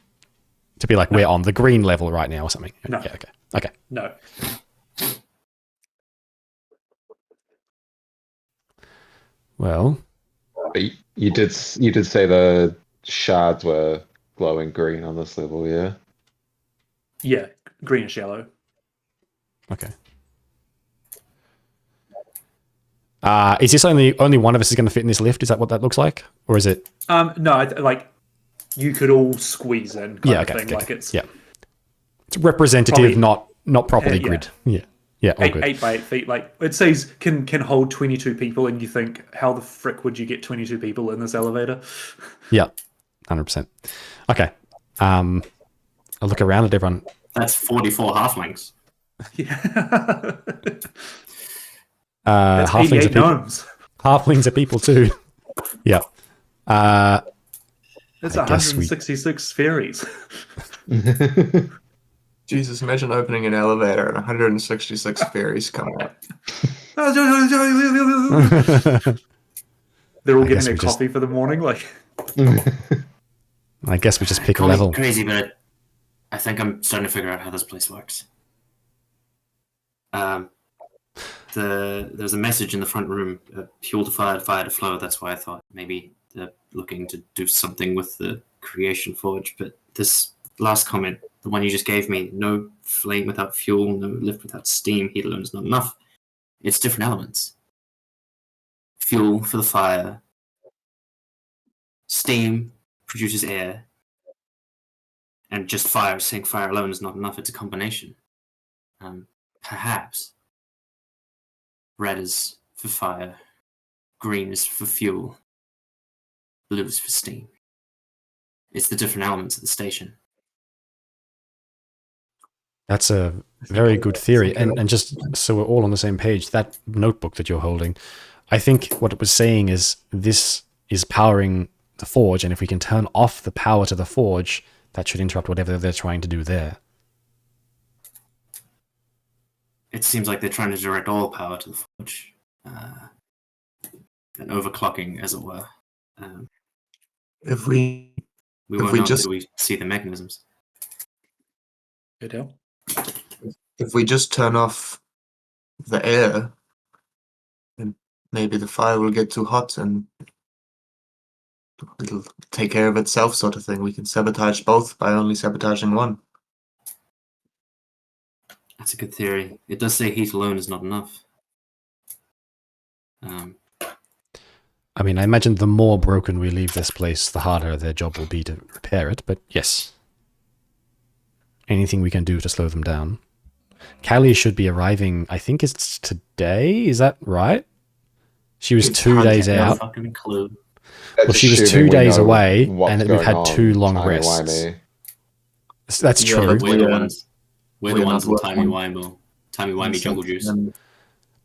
To be like, we're on the green level right now or something? No. Yeah, okay. No. Well... But you did say the shards were glowing green on this level, yeah? Yeah, greenish yellow. Okay. Is this only one of us is going to fit in this lift? Is that what that looks like, or is it? No, like you could all squeeze in. Kind of thing. Like it's representative, probably, not properly grid. Yeah, all good. 8 by 8 feet. Like it says, can hold 22 people, and you think, how the frick would you get 22 people in this elevator? Yeah, 100%. Okay. I'll look around at everyone. That's 44 halflings. Yeah. Halflings are people. Gnomes. Halflings are people too. Yeah. That's 166 fairies. Jesus, imagine opening an elevator and 166 fairies come out. They're all getting their coffee for the morning. Like, I guess we just pick a level. Crazy, but I think I'm starting to figure out how this place works. There's a message in the front room: fuel to fire, fire to flow. That's why I thought maybe they're looking to do something with the creation forge. But this last comment, the one you just gave me, no flame without fuel, no lift without steam, heat alone is not enough. It's different elements. Fuel for the fire. Steam produces air. And just fire, saying fire alone is not enough. It's a combination. Perhaps red is for fire, green is for fuel, blue is for steam. It's the different elements of the station. That's a very good theory. And just so we're all on the same page, that notebook that you're holding, I think what it was saying is this is powering the forge, and if we can turn off the power to the forge, that should interrupt whatever they're trying to do there. It seems like they're trying to direct all power to the forge. And overclocking, as it were. If we see the mechanisms. Good deal. If we just turn off the air, then maybe the fire will get too hot and it'll take care of itself, sort of thing. We can sabotage both by only sabotaging one. That's a good theory. It does say heat alone is not enough. I mean, I imagine the more broken we leave this place, the harder their job will be to repair it. But yes, anything we can do to slow them down. Callie should be arriving, I think it's today. Is that right? She was 2 days out. Fucking clue. Well, she was 2 days away, and we've had 2 long rests. That's true. We're the ones. We're the ones in timey-wimey jungle juice.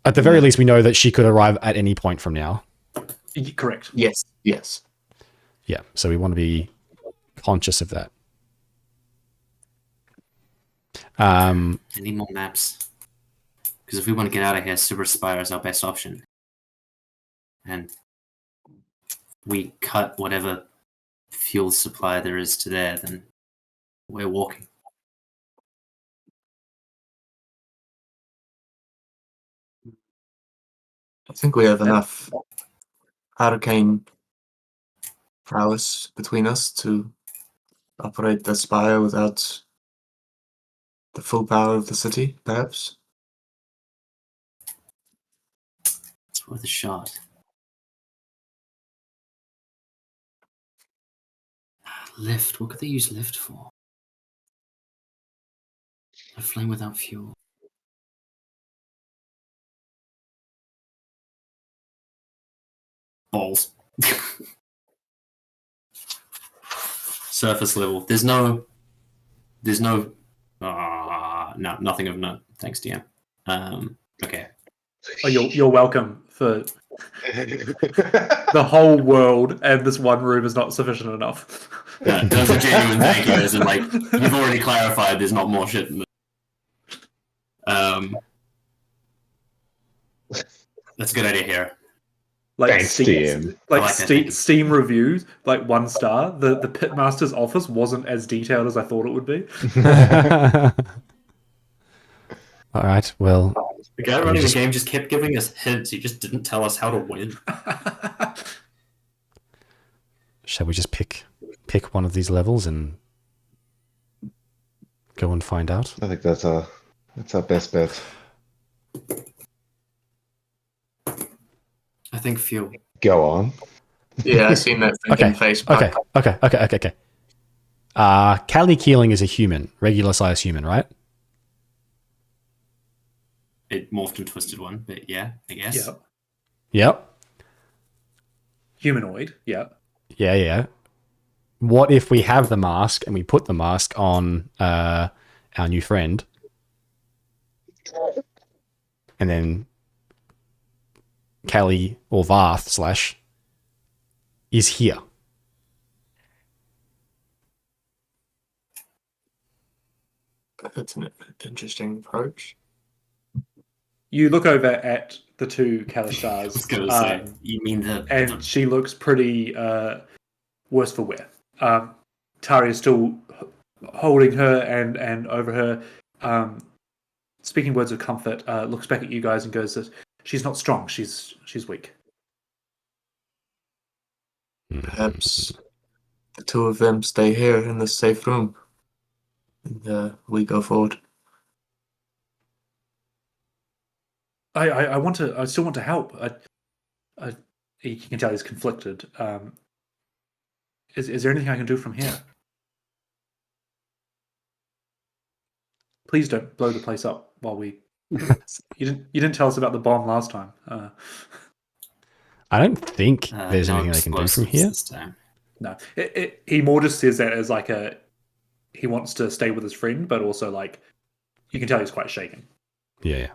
At the very least, we know that she could arrive at any point from now. Correct. Yes. Yeah, so we want to be conscious of that. I need more maps. Because if we want to get out of here, Super Spire is our best option. And we cut whatever fuel supply there is to there, then we're walking. I think we have enough arcane prowess between us to operate the spire without the full power of the city, perhaps. It's worth a shot. Lift. What could they use lift for? A flame without fuel. Balls. Surface level. There's no. No, nothing of note. Thanks, DM. Okay. Oh, you're welcome. For the whole world and this one room is not sufficient enough. No, those are genuine thank yous, and like you've already clarified, there's not more shit in this. That's a good idea here. Like Thanks, Steam, DM. Steam reviews, like 1 star. The pitmaster's office wasn't as detailed as I thought it would be. All right, well, the guy running the game just kept giving us hints. He just didn't tell us how to win. Shall we just pick one of these levels and go and find out? I think that's our best bet. I think fuel. Go on. Yeah, I've seen that thinking face. Okay. Callie Keeling is a human, regular size human, right? It morphed and twisted one, but yeah, I guess. Yep. Humanoid, yeah. Yeah. What if we have the mask and we put the mask on our new friend, and then Callie or Varth / is here? That's an interesting approach. You look over at the 2 Kalashars. I was going to say, you mean the... And she looks pretty worse for wear. Tari is still holding her and over her, speaking words of comfort, looks back at you guys and goes, she's not strong, she's weak. Perhaps the 2 of them stay here in the safe room, and we go forward. I still want to help. You can tell he's conflicted. Is there anything I can do from here? Please don't blow the place up while we. You didn't tell us about the bomb last time. I don't think there's anything I can do from here. No, he more just says that as like he wants to stay with his friend, but also like you can tell he's quite shaken. Yeah.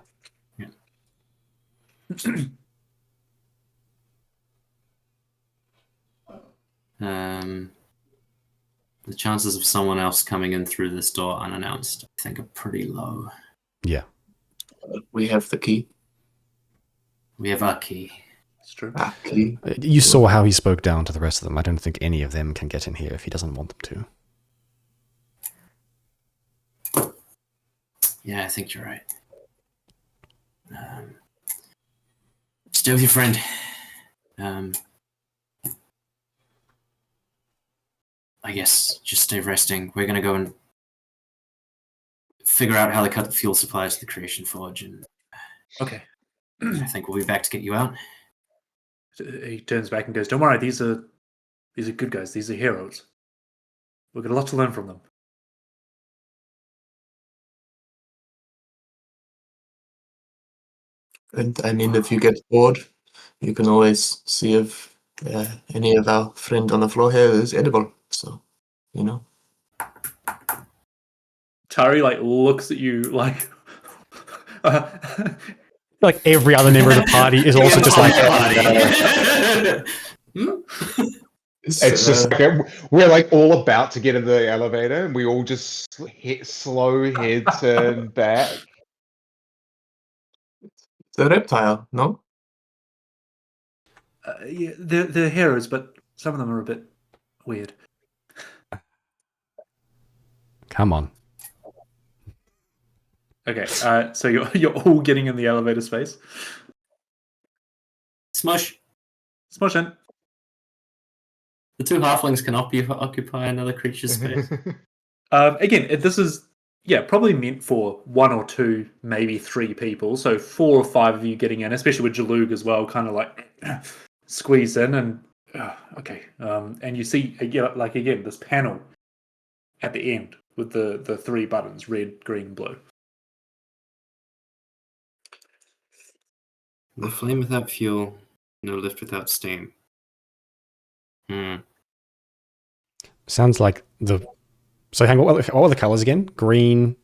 The chances of someone else coming in through this door unannounced, I think, are pretty low. Yeah. We have the key. We have our key. It's true. Key. You saw how he spoke down to the rest of them. I don't think any of them can get in here if he doesn't want them to. Yeah, I think you're right. Stay with your friend. I guess just stay resting. We're gonna go and figure out how to cut the fuel supplies to the Creation Forge, and Okay. I think we'll be back to get you out. He turns back and goes, "Don't worry, these are good guys. These are heroes. We've got a lot to learn from them." And I mean, if you get bored, you can always see if any of our friend on the floor here is edible. So, you know. Tari looks at you like. Like every other member of the party is also just like. It's just like we're all about to get in the elevator, and we all just hit slow head turn back. It's a reptile, no? Yeah, they're heroes, but some of them are a bit weird. Come on. Okay, so you're all getting in the elevator space. Smush. Smush in. The two halflings can occupy another creature's space. Again, this is probably meant for 1 or 2, maybe 3 people. So 4 or 5 of you getting in, especially with Jalug as well, kind of squeeze in and okay. And you see again this panel at the end with the 3 buttons: red, green, blue. The flame without fuel, no lift without steam. Sounds like the. So hang on, what were the colors again? Green,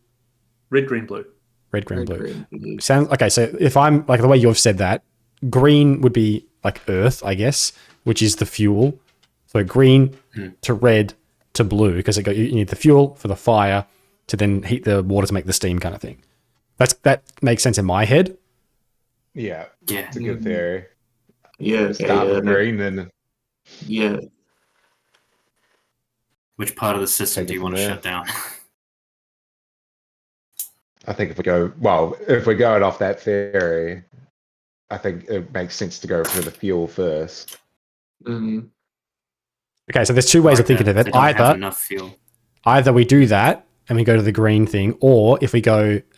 red, green, blue. Red, green, blue. Sounds okay. So if I'm like the way you've said that, green would be like earth, I guess, which is the fuel. So green to red to blue, because you need the fuel for the fire to then heat the water to make the steam, kind of thing. That makes sense in my head. Yeah, Yeah, it's a good theory. Yeah, Start with green, then yeah. Which part of the system Take do it you from want to there. shut down? I think if we're going off that theory, I think it makes sense to go for the fuel first. Mm. Okay, so there's 2 ways of thinking of They it. don't have enough fuel. Either we do that and we go to the green thing, or if we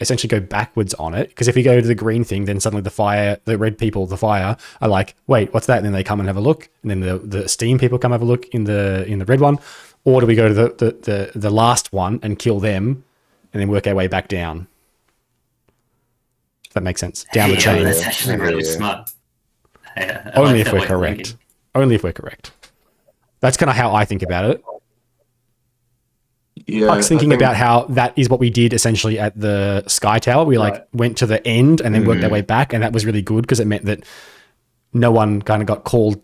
essentially go backwards on it, because if we go to the green thing, then suddenly the red people, the fire, are like, wait, what's that? And then they come and have a look, and then the steam people come have a look in the red one, or do we go to the last one and kill them, and then work our way back down? If that makes sense, down the chain. That's actually really smart. I Only like if that we're way of correct. thinking. Only if we're correct. That's kind of how I think about it. Yeah, Puck's thinking about how that is what we did essentially at the Sky Tower. We went to the end and then worked our way back, and that was really good because it meant that no one kind of got called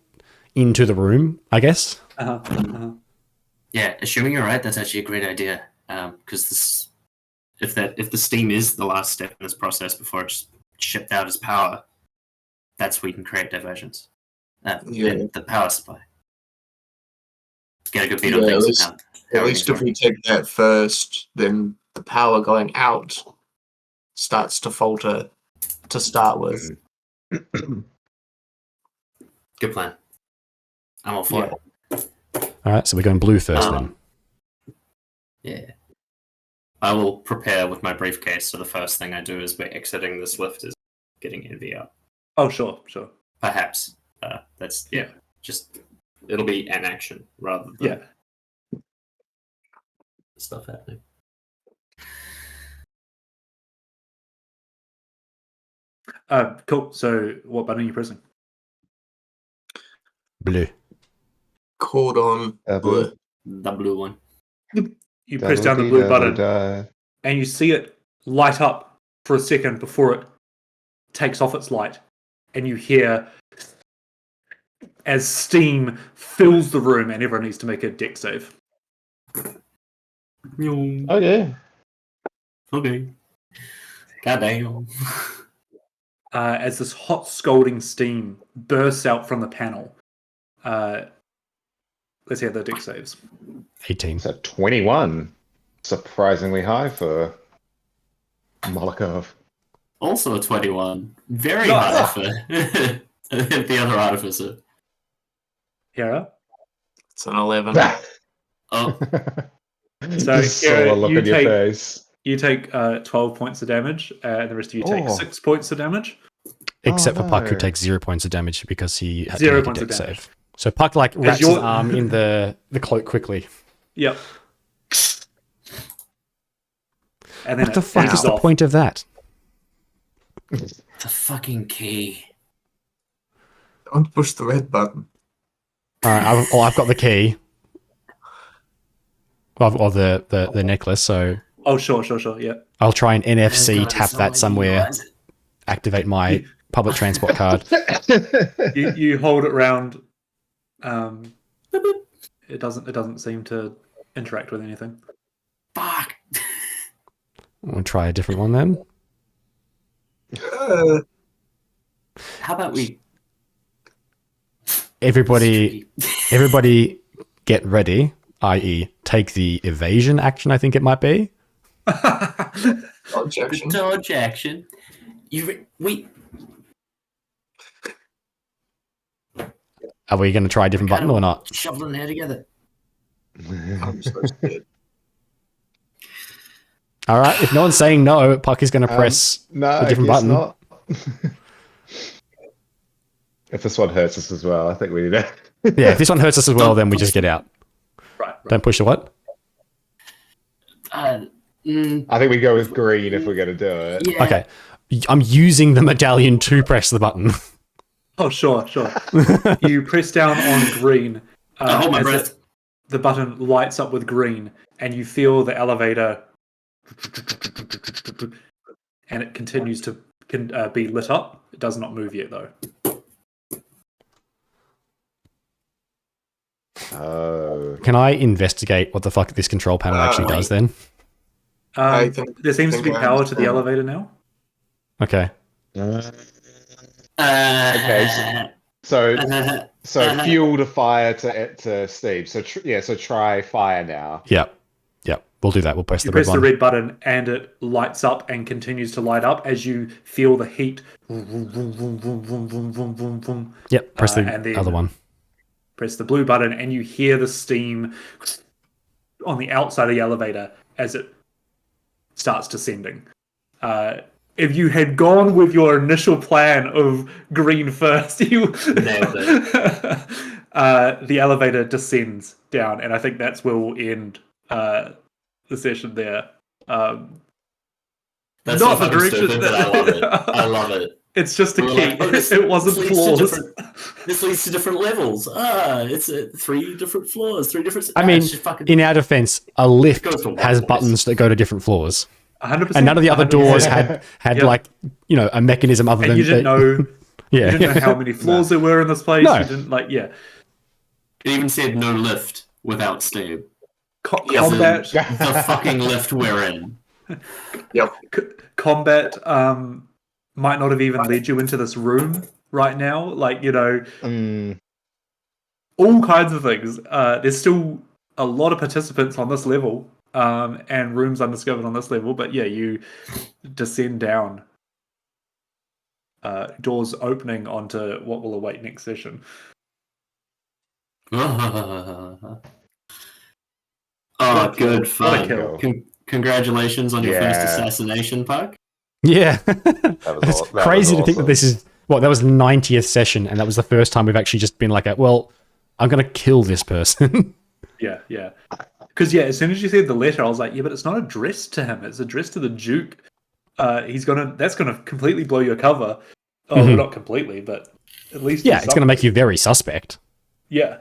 into the room, I guess. Yeah, assuming you're right, that's actually a great idea. Because if the steam is the last step in this process before it's shipped out as power, that's where you can create diversions. In the power supply. Get a good beat on things. At least if we take that first, then the power going out starts to falter to start with. Good plan. I'm all for it. All right, so we're going blue first then. Yeah. I will prepare with my briefcase, so the first thing I do as we're exiting this lift is getting Envy out. Oh, sure. Perhaps. That's, just, it'll be an action rather than stuff happening. Cool. So what button are you pressing? Blue. Cordon bleu. The blue one. You press down the blue button and you see it light up for a second before it takes off its light, and you hear as steam fills the room, and everyone needs to make a deck save. Oh yeah. Okay. Goddamn. As this hot scalding steam bursts out from the panel. Let's hear the deck saves. 18. So 21. Surprisingly high for Molokov. Also a 21. Very high for the other artificer. Hera? It's an 11. Oh, So Saw a look on your face. You take 12 points of damage, and the rest of you take 6 points of damage. Except for Puck, who takes 0 points of damage because he had 0 to make a points deck of damage. save. So Puck wraps his arm in the cloak quickly. Yep. And then what the fuck is the point of that? the fucking key. Don't push the red button. Alright, I've got the key. Or the necklace, so... Oh, sure, yeah. I'll try and NFC tap that somewhere, activate my public transport card. You hold it round. It doesn't seem to interact with anything. Fuck. We'll try a different one then. How about we... Everybody get ready, i.e. take the evasion action, I think it might be. Dodge action. Dodge action. Wait. Are we going to try a different button or not? Shoveling their hair together. I'm so scared. All right, if no one's saying no, Puck is going to press a different button. Not. If this one hurts us as well, I think we need to... Yeah, if this one hurts us as well, then we just get out. Right. Don't push the what? I think we go with green if we're going to do it. Yeah. Okay. I'm using the medallion to press the button. Oh, sure. You press down on green. Hold my breath. The button lights up with green, and you feel the elevator, and it continues to be lit up. It does not move yet, though. Can I investigate what the fuck this control panel actually does then? There seems to be power to the elevator now. Okay. Okay. So fuel to fire to Steve. So try fire now. Yep. We'll do that. We'll press You the red press one. the red button, and it lights up and continues to light up as you feel the heat. Yep. Press and the then other one. Press the blue button, and you hear the steam on the outside of the elevator as it starts descending. If you had gone with your initial plan of green first, you nailed it. The elevator descends down, and I think that's where we'll end the session there. That's not so the direction stupid, but I love it. I love it. It's just a key. Like, It wasn't flaws. This leads to different levels. It's 3 different floors, 3 different... I mean, in our defense, a lift has floors. buttons that go to different floors. 100%. And none of the other 100%. doors had Yep. like, a mechanism other And than... you didn't know... Yeah. You didn't know how many floors there were in this place. No. You didn't, It even said no lift without steam. Combat... The fucking lift we're in. Yep. Combat might not have even led you into this room right now. All kinds of things. There's still a lot of participants on this level, and rooms undiscovered on this level. But yeah, you descend down. Doors opening onto what will await next session. Good What a fun. kill. Congratulations on your first assassination, Puck. Yeah. That It's was crazy to think awesome. that this is... Well, that was 90th session, and that was the first time we've actually just been like, I'm going to kill this person. Yeah. Because as soon as you said the letter, I was like, yeah, but it's not addressed to him. It's addressed to the Duke. That's gonna completely blow your cover. Oh, well, not completely, but at least Yeah, it's going to make you very suspect. Yeah.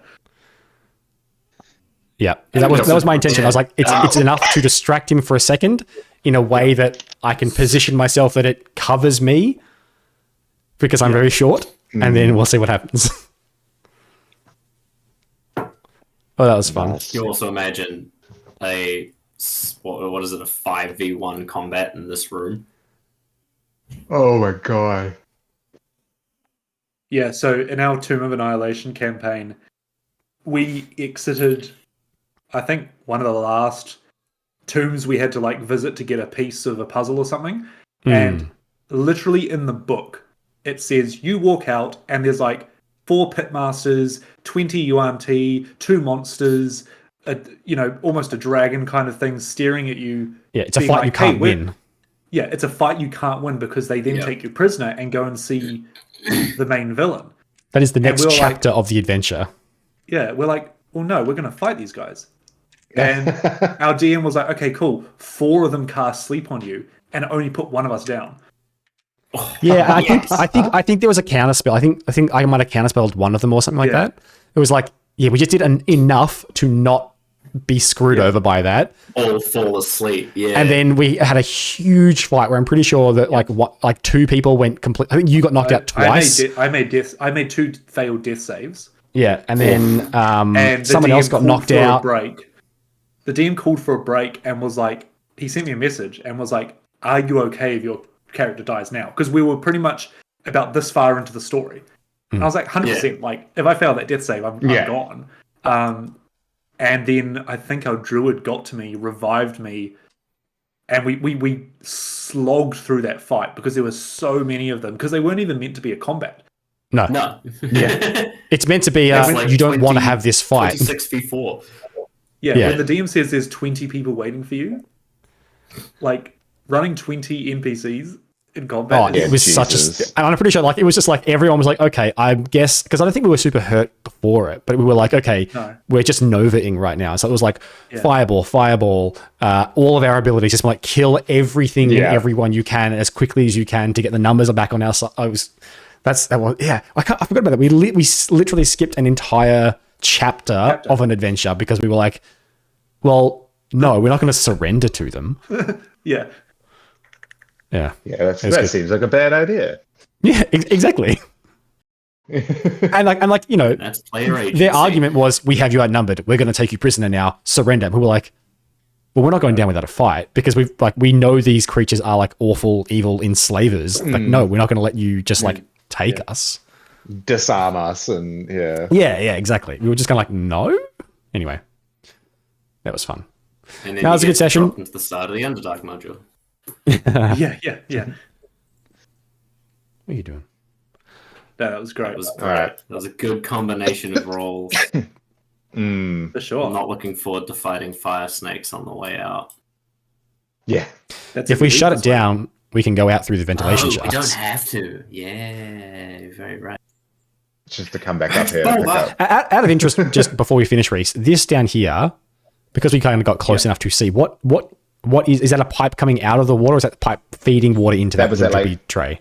Yeah, that was my intention. I was like, it's enough to distract him for a second in a way that I can position myself that it covers me because I'm very short, and then we'll see what happens. Oh, that was fun. You also imagine what is it, a 5v1 combat in this room? Oh my god. Yeah, so in our Tomb of Annihilation campaign, we exited, I think, one of the last tombs we had to visit to get a piece of a puzzle or something. And literally in the book, it says you walk out and there's 4 pitmasters, 20 UNT, 2 monsters, almost a dragon kind of thing staring at you. Yeah, it's a fight you can't win. Yeah, it's a fight you can't win because they then take you prisoner and go and see the main villain. That is the next chapter of the adventure. Yeah, we're like, well, no, we're going to fight these guys. And our DM was like, okay, cool. 4 of them cast sleep on you and only put one of us down. Yeah, I think there was a counterspell. I think I might have counterspelled one of them or something like that. It was like, we just did enough to not be screwed over by that. All fall asleep. Yeah. And then we had a huge fight where I'm pretty sure that like 2 people went complete. I think you got knocked out twice. I made 2 failed death saves. Yeah, and then someone else got knocked out. The DM called for a break and was like, he sent me a message and was like, "Are you okay if your character dies now?" Because we were pretty much about this far into the story. And I was like, 100%. Like, if I fail that death save, I'm gone. And then I think our druid got to me, revived me, and we slogged through that fight because there were so many of them because they weren't even meant to be a combat. No. Yeah. It's meant to be you don't want to have this fight. 26v4. Yeah, when the DM says there's 20 people waiting for you, like running 20 NPCs in combat. It was such and I'm pretty sure it was just like everyone was like, okay, I guess, because I don't think we were super hurt before it, but we were like, okay, we're just Nova-ing right now. So it was like fireball, all of our abilities, just like kill everything and everyone you can as quickly as you can to get the numbers back on our side. I forgot about that. We literally skipped an entire chapter of an adventure because we were like, well, no, we're not going to surrender to them. Yeah, that seems like a bad idea. Yeah, exactly. and like that's player agency. Their argument was, we have you outnumbered. We're going to take you prisoner now. Surrender. And we were like, well, we're not going down without a fight because we know these creatures are like awful, evil enslavers. Like, no, we're not going to let you just take us, disarm us, and exactly. We were just kind of like, no. Anyway, that was fun. And then that was a good session. Into the start of the Underdark module. yeah. What are you doing? No, that was great. That was great. Right. That was a good combination of roles. For sure. I'm not looking forward to fighting fire snakes on the way out. Yeah. If we shut it down, we can go out through the ventilation shafts. We don't have to. Yeah, very right. Just to come back up here. Out of interest, just before we finish, Reese, this down here, because we kind of got close enough to see, what is that a pipe coming out of the water, or is that the pipe feeding water into that tray?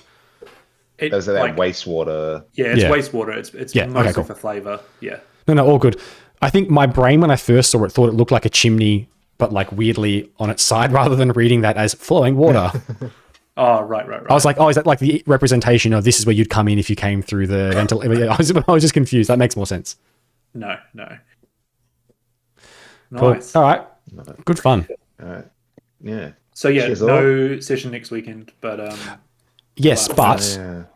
Is that wastewater? Yeah, it's wastewater. It's mostly for flavour. Yeah. No, all good. I think my brain, when I first saw it, thought it looked like a chimney, but like weirdly on its side, rather than reading that as flowing water. Oh, right. I was like, is that like the representation of this is where you'd come in if you came through the ventilator? I was just confused. That makes more sense. No. Cool. Nice. All right. Good fun. All right. Yeah. So no session next weekend, but yes, but